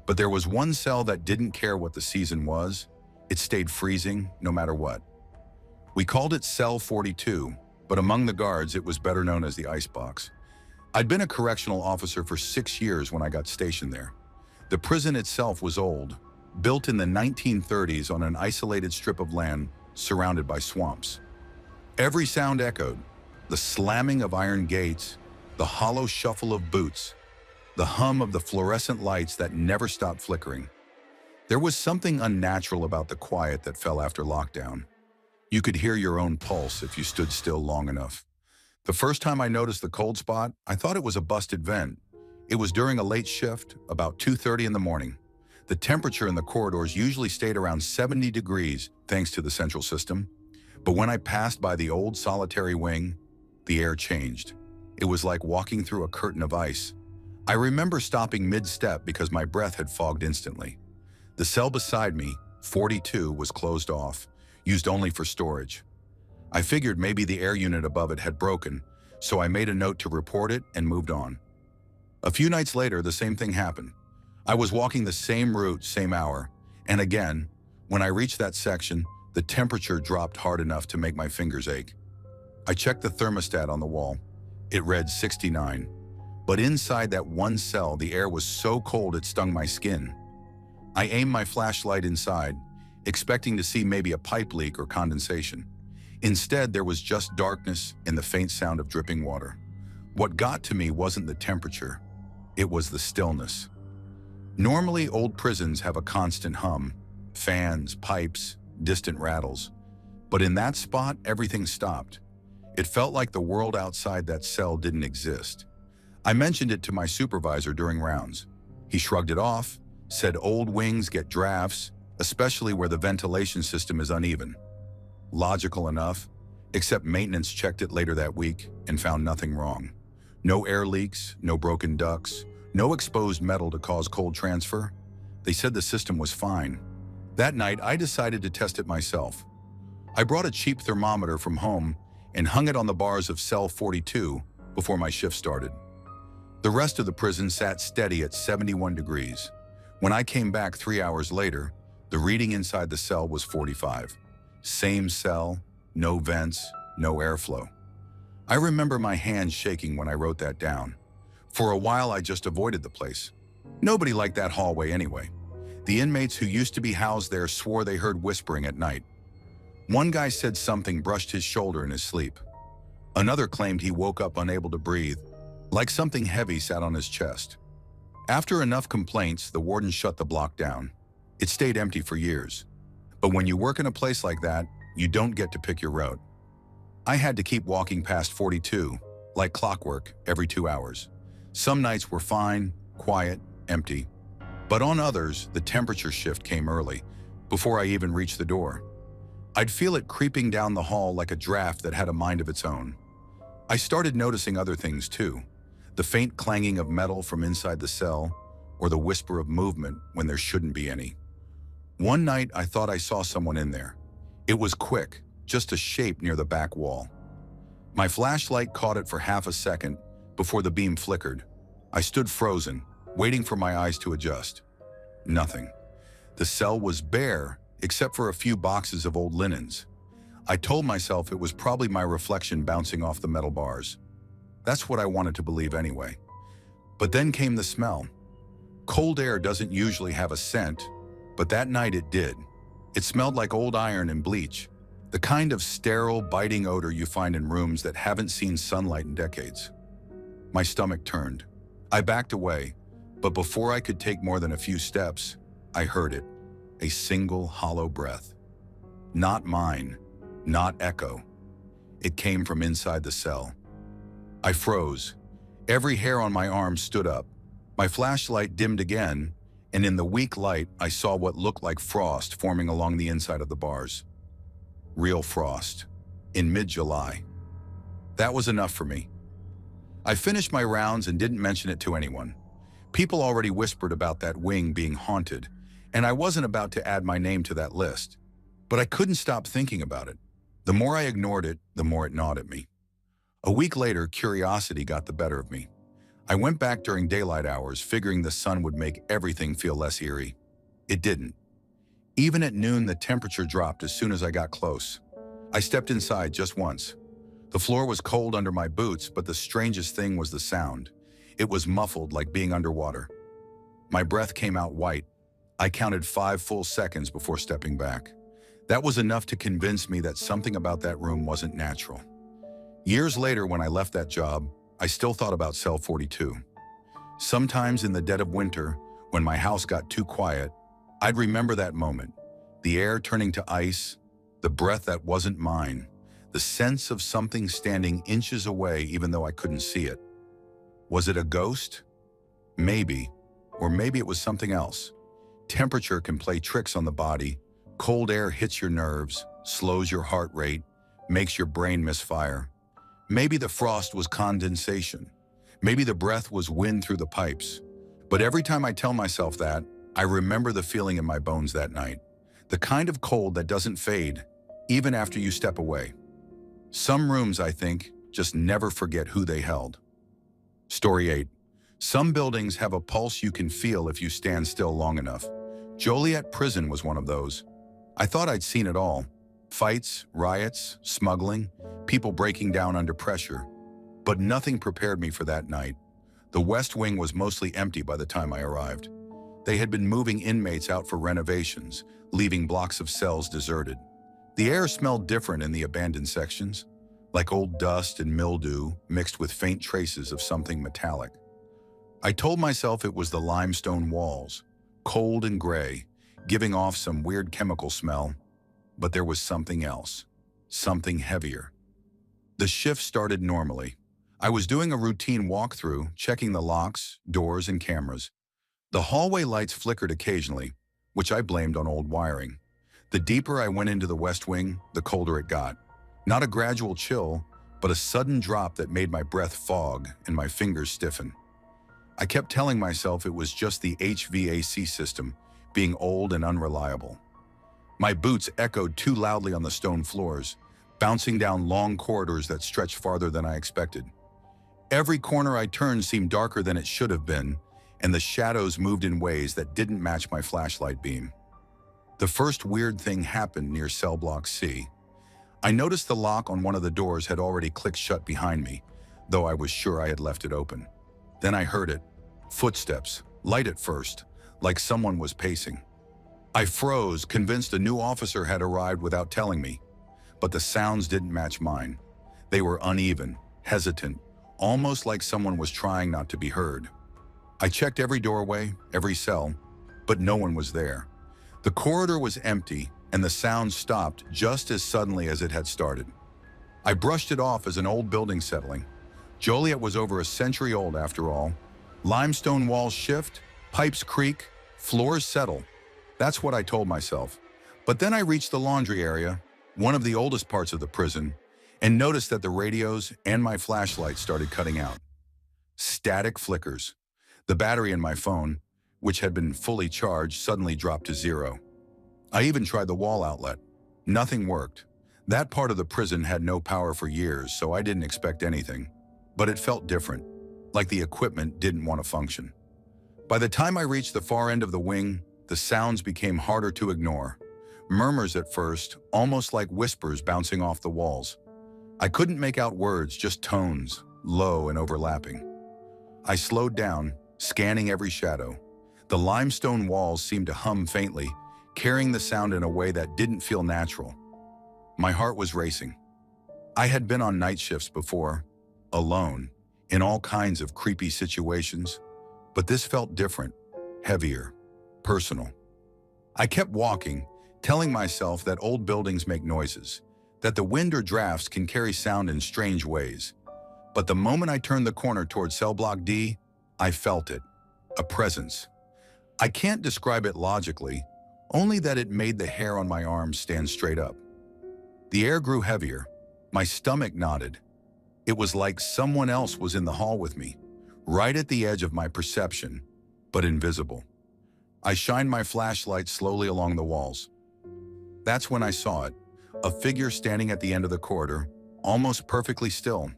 But there was one cell that didn't care what the season was. It stayed freezing no matter what. We called it Cell 42, but among the guards it was better known as the Icebox. I'd been a correctional officer for 6 years when I got stationed there. The prison itself was old, built in the 1930s on an isolated strip of land surrounded by swamps. Every sound echoed: the slamming of iron gates, the hollow shuffle of boots, the hum of the fluorescent lights that never stopped flickering. There was something unnatural about the quiet that fell after lockdown. You could hear your own pulse if you stood still long enough. The first time I noticed the cold spot, I thought it was a busted vent. It was during a late shift, about 2:30 in the morning. The temperature in the corridors usually stayed around 70 degrees thanks to the central system. But when I passed by the old solitary wing, the air changed. It was like walking through a curtain of ice. I remember stopping mid-step because my breath had fogged instantly. The cell beside me, 42, was closed off, used only for storage. I figured maybe the air unit above it had broken, so I made a note to report it and moved on. A few nights later, the same thing happened. I was walking the same route, same hour, and again, when I reached that section, the temperature dropped hard enough to make my fingers ache. I checked the thermostat on the wall. It read 69. But inside that one cell, the air was so cold it stung my skin. I aimed my flashlight inside, expecting to see maybe a pipe leak or condensation. Instead, there was just darkness and the faint sound of dripping water. What got to me wasn't the temperature, it was the stillness. Normally, old prisons have a constant hum, fans, pipes, distant rattles. But in that spot, everything stopped. It felt like the world outside that cell didn't exist. I mentioned it to my supervisor during rounds. He shrugged it off, said old wings get drafts, especially where the ventilation system is uneven. Logical enough, except maintenance checked it later that week and found nothing wrong. No air leaks, no broken ducts, no exposed metal to cause cold transfer. They said the system was fine. That night, I decided to test it myself. I brought a cheap thermometer from home and hung it on the bars of cell 42 before my shift started. The rest of the prison sat steady at 71 degrees. When I came back 3 hours later, the reading inside the cell was 45. Same cell, no vents, no airflow. I remember my hands shaking when I wrote that down. For a while, I just avoided the place. Nobody liked that hallway anyway. The inmates who used to be housed there swore they heard whispering at night. One guy said something brushed his shoulder in his sleep. Another claimed he woke up unable to breathe, like something heavy sat on his chest. After enough complaints, the warden shut the block down. It stayed empty for years. But when you work in a place like that, you don't get to pick your route. I had to keep walking past 42, like clockwork, every 2 hours. Some nights were fine, quiet, empty. But on others, the temperature shift came early, before I even reached the door. I'd feel it creeping down the hall like a draft that had a mind of its own. I started noticing other things too. The faint clanging of metal from inside the cell, or the whisper of movement when there shouldn't be any. One night, I thought I saw someone in there. It was quick, just a shape near the back wall. My flashlight caught it for half a second before the beam flickered. I stood frozen, waiting for my eyes to adjust. Nothing. The cell was bare, except for a few boxes of old linens. I told myself it was probably my reflection bouncing off the metal bars. That's what I wanted to believe anyway. But then came the smell. Cold air doesn't usually have a scent, but that night it did. It smelled like old iron and bleach, the kind of sterile, biting odor you find in rooms that haven't seen sunlight in decades. My stomach turned. I backed away, but before I could take more than a few steps, I heard it, a single hollow breath. Not mine, not echo. It came from inside the cell. I froze. Every hair on my arm stood up. My flashlight dimmed again, and in the weak light, I saw what looked like frost forming along the inside of the bars. Real frost. In mid-July. That was enough for me. I finished my rounds and didn't mention it to anyone. People already whispered about that wing being haunted, and I wasn't about to add my name to that list. But I couldn't stop thinking about it. The more I ignored it, the more it gnawed at me. A week later, curiosity got the better of me. I went back during daylight hours, figuring the sun would make everything feel less eerie. It didn't. Even at noon, the temperature dropped as soon as I got close. I stepped inside just once. The floor was cold under my boots, but the strangest thing was the sound. It was muffled like being underwater. My breath came out white. I counted 5 full seconds before stepping back. That was enough to convince me that something about that room wasn't natural. Years later, when I left that job, I still thought about cell 42. Sometimes in the dead of winter, when my house got too quiet, I'd remember that moment. The air turning to ice, the breath that wasn't mine, the sense of something standing inches away even though I couldn't see it. Was it a ghost? Maybe. Or maybe it was something else. Temperature can play tricks on the body. Cold air hits your nerves, slows your heart rate, makes your brain misfire. Maybe the frost was condensation. Maybe the breath was wind through the pipes. But every time I tell myself that, I remember the feeling in my bones that night. The kind of cold that doesn't fade, even after you step away. Some rooms, I think, just never forget who they held. Story 8. Some buildings have a pulse you can feel if you stand still long enough. Joliet Prison was one of those. I thought I'd seen it all. Fights, riots, smuggling, people breaking down under pressure. But nothing prepared me for that night. The West Wing was mostly empty by the time I arrived. They had been moving inmates out for renovations, leaving blocks of cells deserted. The air smelled different in the abandoned sections, like old dust and mildew mixed with faint traces of something metallic. I told myself it was the limestone walls, cold and gray, giving off some weird chemical smell, but there was something else, something heavier. The shift started normally. I was doing a routine walkthrough, checking the locks, doors, and cameras. The hallway lights flickered occasionally, which I blamed on old wiring. The deeper I went into the West Wing, the colder it got. Not a gradual chill, but a sudden drop that made my breath fog and my fingers stiffen. I kept telling myself it was just the HVAC system, being old and unreliable. My boots echoed too loudly on the stone floors, bouncing down long corridors that stretched farther than I expected. Every corner I turned seemed darker than it should have been, and the shadows moved in ways that didn't match my flashlight beam. The first weird thing happened near cell block C. I noticed the lock on one of the doors had already clicked shut behind me, though I was sure I had left it open. Then I heard it. Footsteps, light at first, like someone was pacing. I froze, convinced a new officer had arrived without telling me. But the sounds didn't match mine. They were uneven, hesitant, almost like someone was trying not to be heard. I checked every doorway, every cell, but no one was there. The corridor was empty, and the sound stopped just as suddenly as it had started. I brushed it off as an old building settling. Joliet was over a century old after all. Limestone walls shift, pipes creak, floors settle. That's what I told myself. But then I reached the laundry area, one of the oldest parts of the prison, and noticed that the radios and my flashlight started cutting out. Static flickers. The battery in my phone, which had been fully charged, suddenly dropped to 0. I even tried the wall outlet. Nothing worked. That part of the prison had no power for years, so I didn't expect anything. But it felt different, like the equipment didn't want to function. By the time I reached the far end of the wing, the sounds became harder to ignore. Murmurs at first, almost like whispers bouncing off the walls. I couldn't make out words, just tones, low and overlapping. I slowed down, scanning every shadow. The limestone walls seemed to hum faintly, carrying the sound in a way that didn't feel natural. My heart was racing. I had been on night shifts before, alone, in all kinds of creepy situations, but this felt different, heavier, personal. I kept walking, telling myself that old buildings make noises, that the wind or drafts can carry sound in strange ways. But the moment I turned the corner toward cell block D, I felt it, a presence. I can't describe it logically, only that it made the hair on my arms stand straight up. The air grew heavier, my stomach knotted. It was like someone else was in the hall with me, right at the edge of my perception, but invisible. I shined my flashlight slowly along the walls. That's when I saw it, a figure standing at the end of the corridor, almost perfectly still.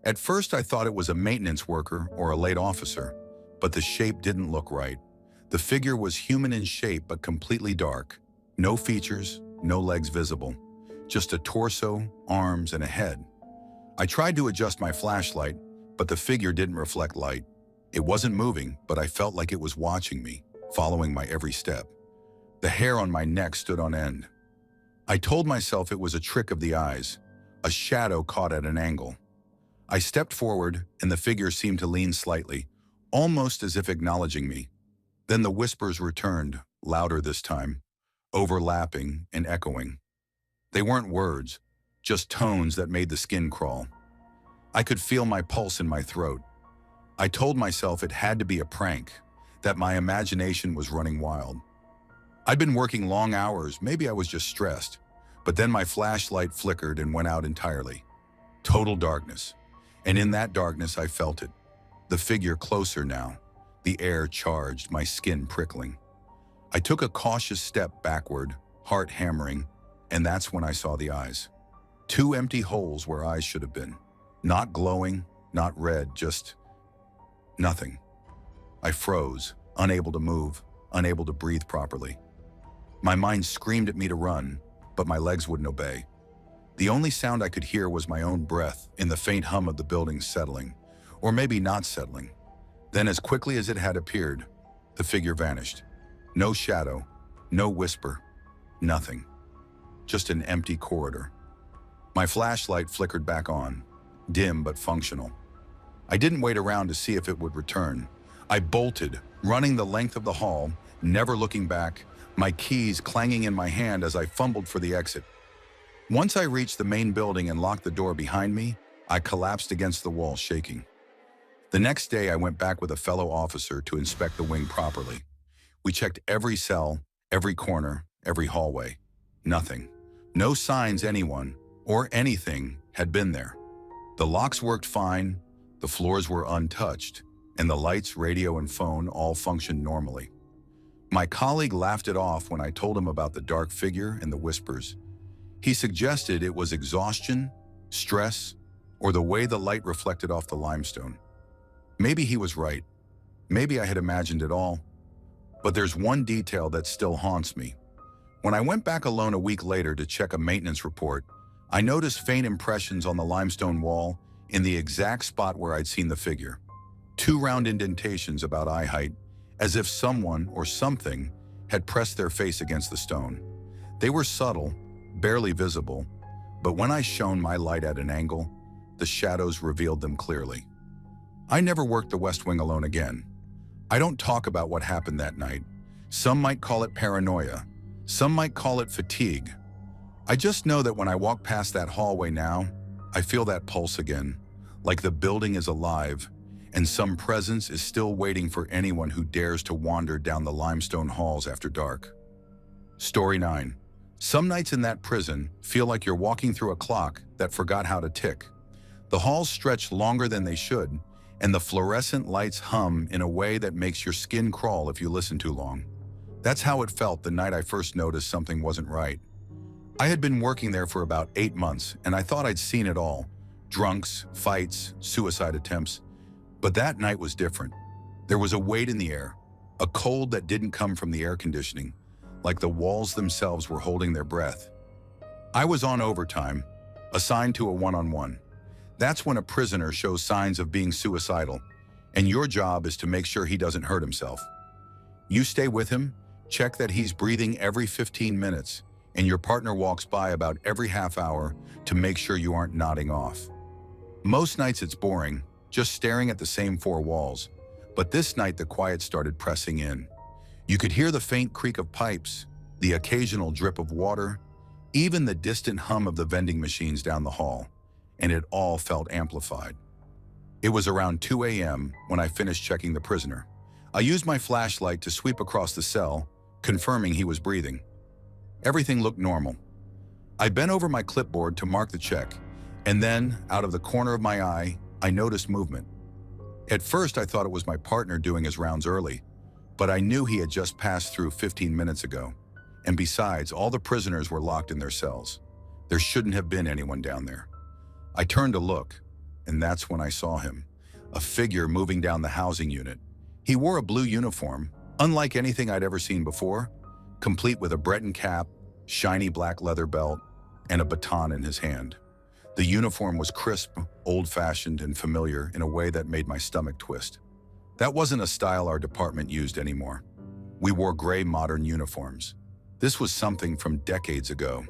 At first I thought it was a maintenance worker or a late officer, but the shape didn't look right. The figure was human in shape but completely dark. No features, no legs visible. Just a torso, arms, and a head. I tried to adjust my flashlight, but the figure didn't reflect light. It wasn't moving, but I felt like it was watching me, following my every step. The hair on my neck stood on end. I told myself it was a trick of the eyes, a shadow caught at an angle. I stepped forward, and the figure seemed to lean slightly, almost as if acknowledging me. Then the whispers returned, louder this time, overlapping and echoing. They weren't words, just tones that made the skin crawl. I could feel my pulse in my throat. I told myself it had to be a prank, that my imagination was running wild. I'd been working long hours, maybe I was just stressed, but then my flashlight flickered and went out entirely. Total darkness. And in that darkness I felt it. The figure closer now, the air charged, my skin prickling. I took a cautious step backward, heart hammering, and that's when I saw the eyes. Two empty holes where eyes should have been. Not glowing, not red, just nothing. I froze, unable to move, unable to breathe properly. My mind screamed at me to run, but my legs wouldn't obey. The only sound I could hear was my own breath in the faint hum of the building settling, or maybe not settling. Then as quickly as it had appeared, the figure vanished. No shadow, no whisper, nothing. Just an empty corridor. My flashlight flickered back on, dim but functional. I didn't wait around to see if it would return. I bolted, running the length of the hall, never looking back, my keys clanging in my hand as I fumbled for the exit. Once I reached the main building and locked the door behind me, I collapsed against the wall, shaking. The next day, I went back with a fellow officer to inspect the wing properly. We checked every cell, every corner, every hallway. Nothing. No signs anyone, or anything, had been there. The locks worked fine, the floors were untouched, and the lights, radio, and phone all functioned normally. My colleague laughed it off when I told him about the dark figure and the whispers. He suggested it was exhaustion, stress, or the way the light reflected off the limestone. Maybe he was right. Maybe I had imagined it all. But there's one detail that still haunts me. When I went back alone a week later to check a maintenance report, I noticed faint impressions on the limestone wall in the exact spot where I'd seen the figure. Two round indentations about eye height, as if someone or something had pressed their face against the stone. They were subtle, barely visible, but when I shone my light at an angle, the shadows revealed them clearly. I never worked the West Wing alone again. I don't talk about what happened that night. Some might call it paranoia. Some might call it fatigue. I just know that when I walk past that hallway now, I feel that pulse again, like the building is alive, and some presence is still waiting for anyone who dares to wander down the limestone halls after dark. Story 9. Some nights in that prison feel like you're walking through a clock that forgot how to tick. The halls stretch longer than they should, and the fluorescent lights hum in a way that makes your skin crawl if you listen too long. That's how it felt the night I first noticed something wasn't right. I had been working there for about 8 months, and I thought I'd seen it all. Drunks, fights, suicide attempts. But that night was different. There was a weight in the air, A cold that didn't come from the air conditioning, like the walls themselves were holding their breath. I was on overtime, assigned to a one-on-one. That's when a prisoner shows signs of being suicidal, and your job is to make sure he doesn't hurt himself. You stay with him, check that he's breathing every 15 minutes, and your partner walks by about every half hour to make sure you aren't nodding off. Most nights it's boring, just staring at the same four walls, but this night the quiet started pressing in. You could hear the faint creak of pipes, the occasional drip of water, even the distant hum of the vending machines down the hall, and it all felt amplified. It was around 2 a.m. when I finished checking the prisoner. I used my flashlight to sweep across the cell, confirming he was breathing. Everything looked normal. I bent over my clipboard to mark the check, and then, out of the corner of my eye, I noticed movement. At first, I thought it was my partner doing his rounds early, but I knew he had just passed through 15 minutes ago. And besides, all the prisoners were locked in their cells. There shouldn't have been anyone down there. I turned to look, and that's when I saw him, a figure moving down the housing unit. He wore a blue uniform, unlike anything I'd ever seen before, complete with a Breton cap, shiny black leather belt, and a baton in his hand. The uniform was crisp, old-fashioned, and familiar in a way that made my stomach twist. That wasn't a style our department used anymore. We wore gray modern uniforms. This was something from decades ago.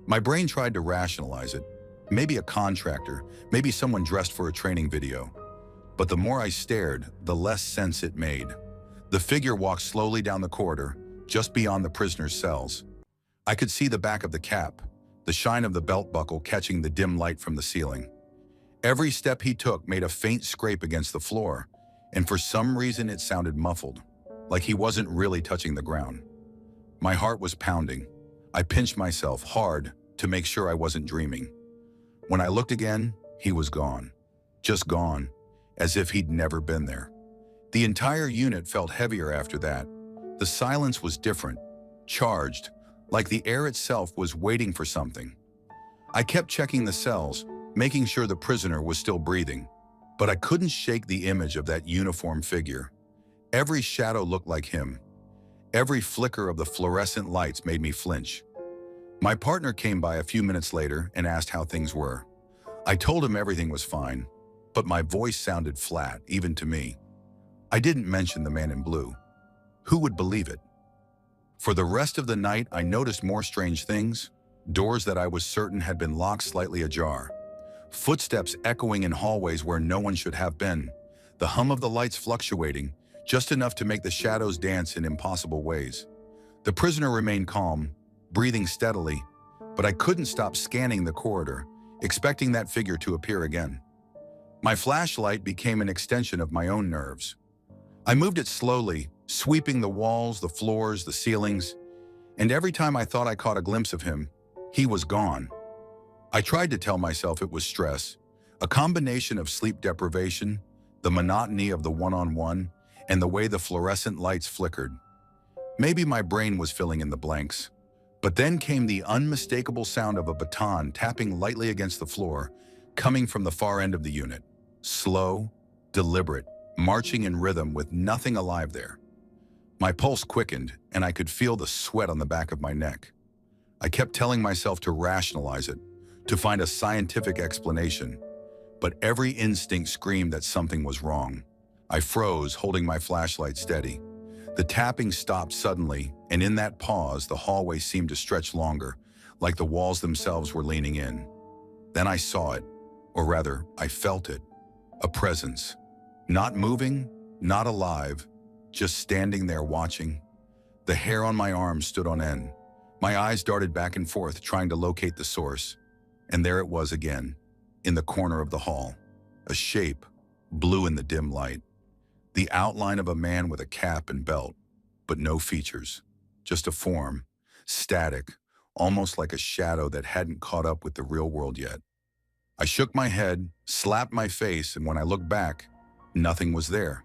My brain tried to rationalize it. Maybe a contractor, maybe someone dressed for a training video. But the more I stared, the less sense it made. The figure walked slowly down the corridor, just beyond the prisoner's cells. I could see the back of the cap, the shine of the belt buckle catching the dim light from the ceiling. Every step he took made a faint scrape against the floor, and for some reason it sounded muffled, like he wasn't really touching the ground. My heart was pounding. I pinched myself hard to make sure I wasn't dreaming. When I looked again, he was gone. Just gone, as if he'd never been there. The entire unit felt heavier after that. The silence was different, charged, like the air itself was waiting for something. I kept checking the cells, making sure the prisoner was still breathing, but I couldn't shake the image of that uniformed figure. Every shadow looked like him. Every flicker of the fluorescent lights made me flinch. My partner came by a few minutes later and asked how things were. I told him everything was fine, but my voice sounded flat, even to me. I didn't mention the man in blue. Who would believe it? For the rest of the night, I noticed more strange things, doors that I was certain had been locked slightly ajar, footsteps echoing in hallways where no one should have been, the hum of the lights fluctuating, just enough to make the shadows dance in impossible ways. The prisoner remained calm, breathing steadily, but I couldn't stop scanning the corridor, expecting that figure to appear again. My flashlight became an extension of my own nerves. I moved it slowly, sweeping the walls, the floors, the ceilings, and every time I thought I caught a glimpse of him, he was gone. I tried to tell myself it was stress, a combination of sleep deprivation, the monotony of the one-on-one, and the way the fluorescent lights flickered. Maybe my brain was filling in the blanks. But then came the unmistakable sound of a baton tapping lightly against the floor, coming from the far end of the unit. Slow, deliberate, marching in rhythm with nothing alive there. My pulse quickened, and I could feel the sweat on the back of my neck. I kept telling myself to rationalize it, to find a scientific explanation, but every instinct screamed that something was wrong. I froze, holding my flashlight steady. The tapping stopped suddenly, and in that pause, the hallway seemed to stretch longer, like the walls themselves were leaning in. Then I saw it, or rather, I felt it. A presence. Not moving, not alive, just standing there watching. The hair on my arms stood on end. My eyes darted back and forth, trying to locate the source. And there it was again, in the corner of the hall. A shape, blue in the dim light. The outline of a man with a cap and belt, but no features. Just a form, static, almost like a shadow that hadn't caught up with the real world yet. I shook my head, slapped my face, and when I looked back, nothing was there.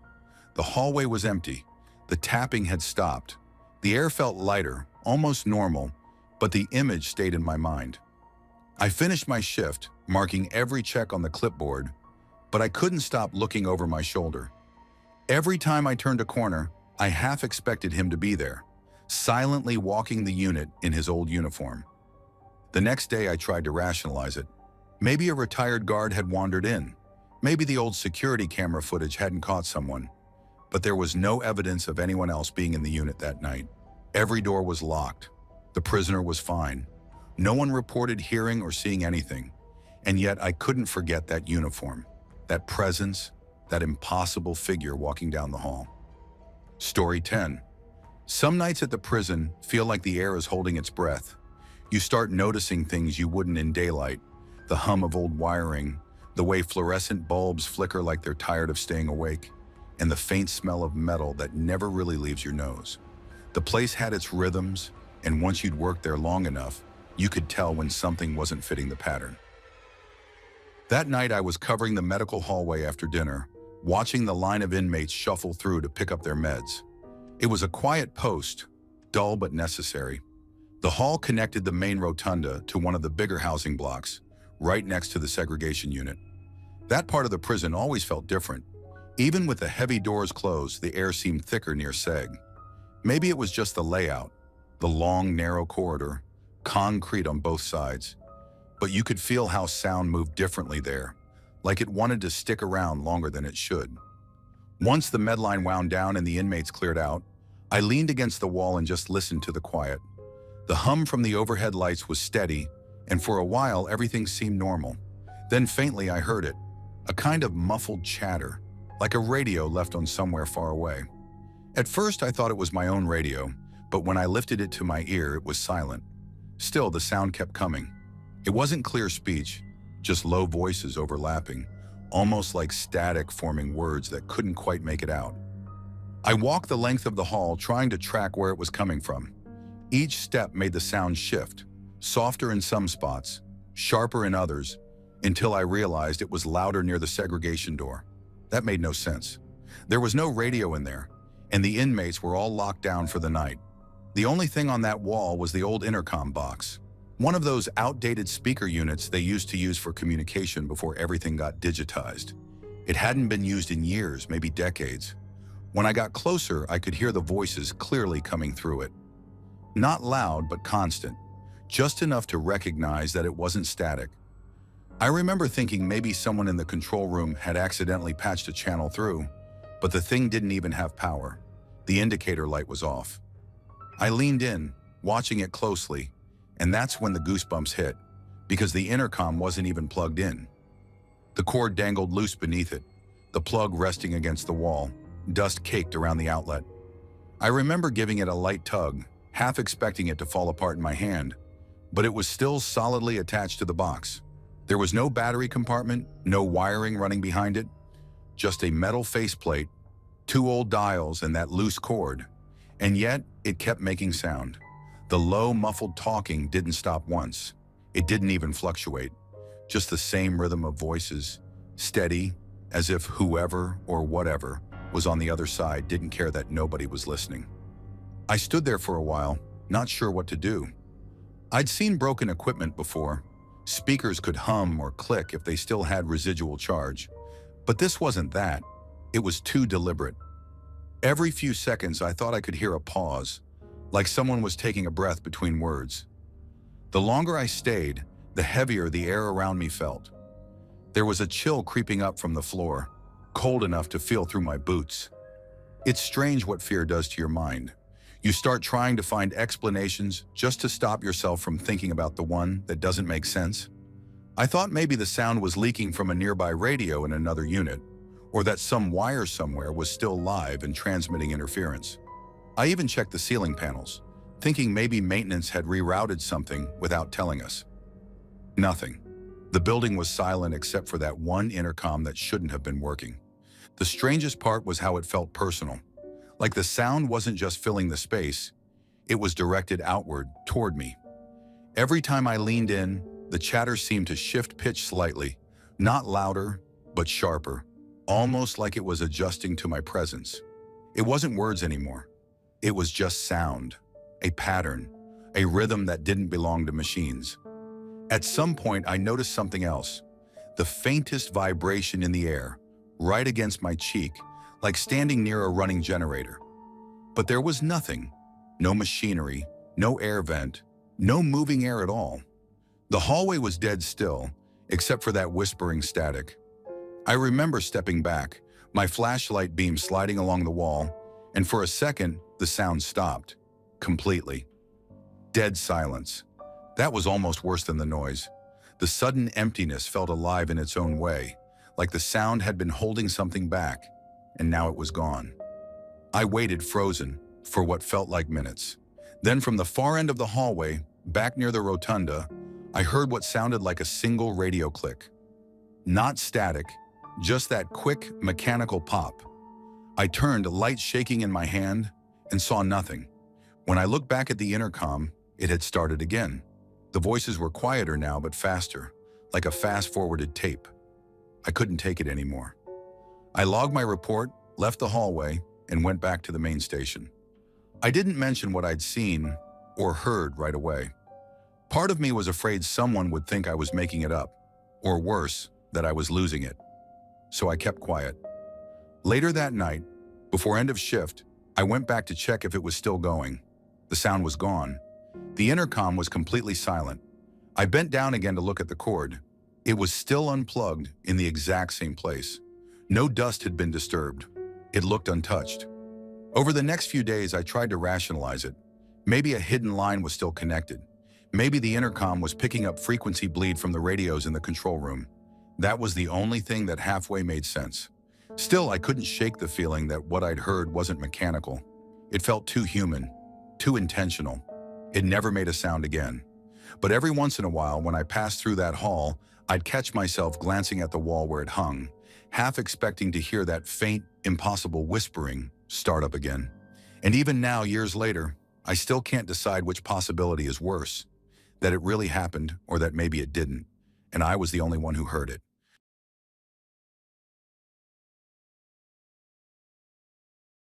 The hallway was empty. The tapping had stopped. The air felt lighter, almost normal, but the image stayed in my mind. I finished my shift, marking every check on the clipboard, but I couldn't stop looking over my shoulder. Every time I turned a corner, I half expected him to be there, silently walking the unit in his old uniform. The next day I tried to rationalize it. Maybe a retired guard had wandered in. Maybe the old security camera footage hadn't caught someone. But there was no evidence of anyone else being in the unit that night. Every door was locked. The prisoner was fine. No one reported hearing or seeing anything. And yet I couldn't forget that uniform, that presence, that impossible figure walking down the hall. Story 10. Some nights at the prison feel like the air is holding its breath. You start noticing things you wouldn't in daylight. The hum of old wiring, the way fluorescent bulbs flicker like they're tired of staying awake, and the faint smell of metal that never really leaves your nose. The place had its rhythms, and once you'd worked there long enough, you could tell when something wasn't fitting the pattern. That night I was covering the medical hallway after dinner, watching the line of inmates shuffle through to pick up their meds. It was a quiet post, dull but necessary. The hall connected the main rotunda to one of the bigger housing blocks, right next to the segregation unit. That part of the prison always felt different. Even with the heavy doors closed, the air seemed thicker near seg. Maybe it was just the layout, the long, narrow corridor, concrete on both sides. But you could feel how sound moved differently there, like it wanted to stick around longer than it should. Once the medline wound down and the inmates cleared out, I leaned against the wall and just listened to the quiet. The hum from the overhead lights was steady, and for a while everything seemed normal. Then faintly I heard it, a kind of muffled chatter, like a radio left on somewhere far away. At first I thought it was my own radio, but when I lifted it to my ear it was silent. Still, the sound kept coming. It wasn't clear speech, just low voices overlapping, almost like static forming words that couldn't quite make it out. I walked the length of the hall trying to track where it was coming from. Each step made the sound shift, softer in some spots, sharper in others, until I realized it was louder near the segregation door. That made no sense. There was no radio in there, and the inmates were all locked down for the night. The only thing on that wall was the old intercom box, one of those outdated speaker units they used to use for communication before everything got digitized. It hadn't been used in years, maybe decades. When I got closer, I could hear the voices clearly coming through it. Not loud, but constant, just enough to recognize that it wasn't static. I remember thinking maybe someone in the control room had accidentally patched a channel through, but the thing didn't even have power. The indicator light was off. I leaned in, watching it closely, and that's when the goosebumps hit, because the intercom wasn't even plugged in. The cord dangled loose beneath it, the plug resting against the wall, dust caked around the outlet. I remember giving it a light tug, half expecting it to fall apart in my hand, but it was still solidly attached to the box. There was no battery compartment, no wiring running behind it, just a metal faceplate, 2 old dials, and that loose cord. And yet, it kept making sound. The low, muffled talking didn't stop once. It didn't even fluctuate. Just the same rhythm of voices, steady, as if whoever or whatever was on the other side didn't care that nobody was listening. I stood there for a while, not sure what to do. I'd seen broken equipment before. Speakers could hum or click if they still had residual charge. But this wasn't that. It was too deliberate. Every few seconds I thought I could hear a pause, like someone was taking a breath between words. The longer I stayed, the heavier the air around me felt. There was a chill creeping up from the floor, cold enough to feel through my boots. It's strange what fear does to your mind. You start trying to find explanations just to stop yourself from thinking about the one that doesn't make sense. I thought maybe the sound was leaking from a nearby radio in another unit, or that some wire somewhere was still live and transmitting interference. I even checked the ceiling panels, thinking maybe maintenance had rerouted something without telling us. Nothing. The building was silent except for that one intercom that shouldn't have been working. The strangest part was how it felt personal. Like the sound wasn't just filling the space, it was directed outward, toward me. Every time I leaned in, the chatter seemed to shift pitch slightly, not louder, but sharper, almost like it was adjusting to my presence. It wasn't words anymore. It was just sound, a pattern, a rhythm that didn't belong to machines. At some point, I noticed something else, the faintest vibration in the air, right against my cheek, like standing near a running generator. But there was nothing. No machinery, no air vent, no moving air at all. The hallway was dead still, except for that whispering static. I remember stepping back, my flashlight beam sliding along the wall, and for a second, the sound stopped. Completely. Dead silence. That was almost worse than the noise. The sudden emptiness felt alive in its own way, like the sound had been holding something back, and now it was gone. I waited frozen for what felt like minutes. Then from the far end of the hallway, back near the rotunda, I heard what sounded like a single radio click. Not static, just that quick, mechanical pop. I turned, light shaking in my hand, and saw nothing. When I looked back at the intercom, it had started again. The voices were quieter now, but faster, like a fast-forwarded tape. I couldn't take it anymore. I logged my report, left the hallway, and went back to the main station. I didn't mention what I'd seen or heard right away. Part of me was afraid someone would think I was making it up, or worse, that I was losing it. So I kept quiet. Later that night, before end of shift, I went back to check if it was still going. The sound was gone. The intercom was completely silent. I bent down again to look at the cord. It was still unplugged in the exact same place. No dust had been disturbed. It looked untouched. Over the next few days, I tried to rationalize it. Maybe a hidden line was still connected. Maybe the intercom was picking up frequency bleed from the radios in the control room. That was the only thing that halfway made sense. Still, I couldn't shake the feeling that what I'd heard wasn't mechanical. It felt too human, too intentional. It never made a sound again. But every once in a while, when I passed through that hall, I'd catch myself glancing at the wall where it hung, half expecting to hear that faint, impossible whispering start up again. And even now, years later, I still can't decide which possibility is worse, that it really happened or that maybe it didn't, and I was the only one who heard it.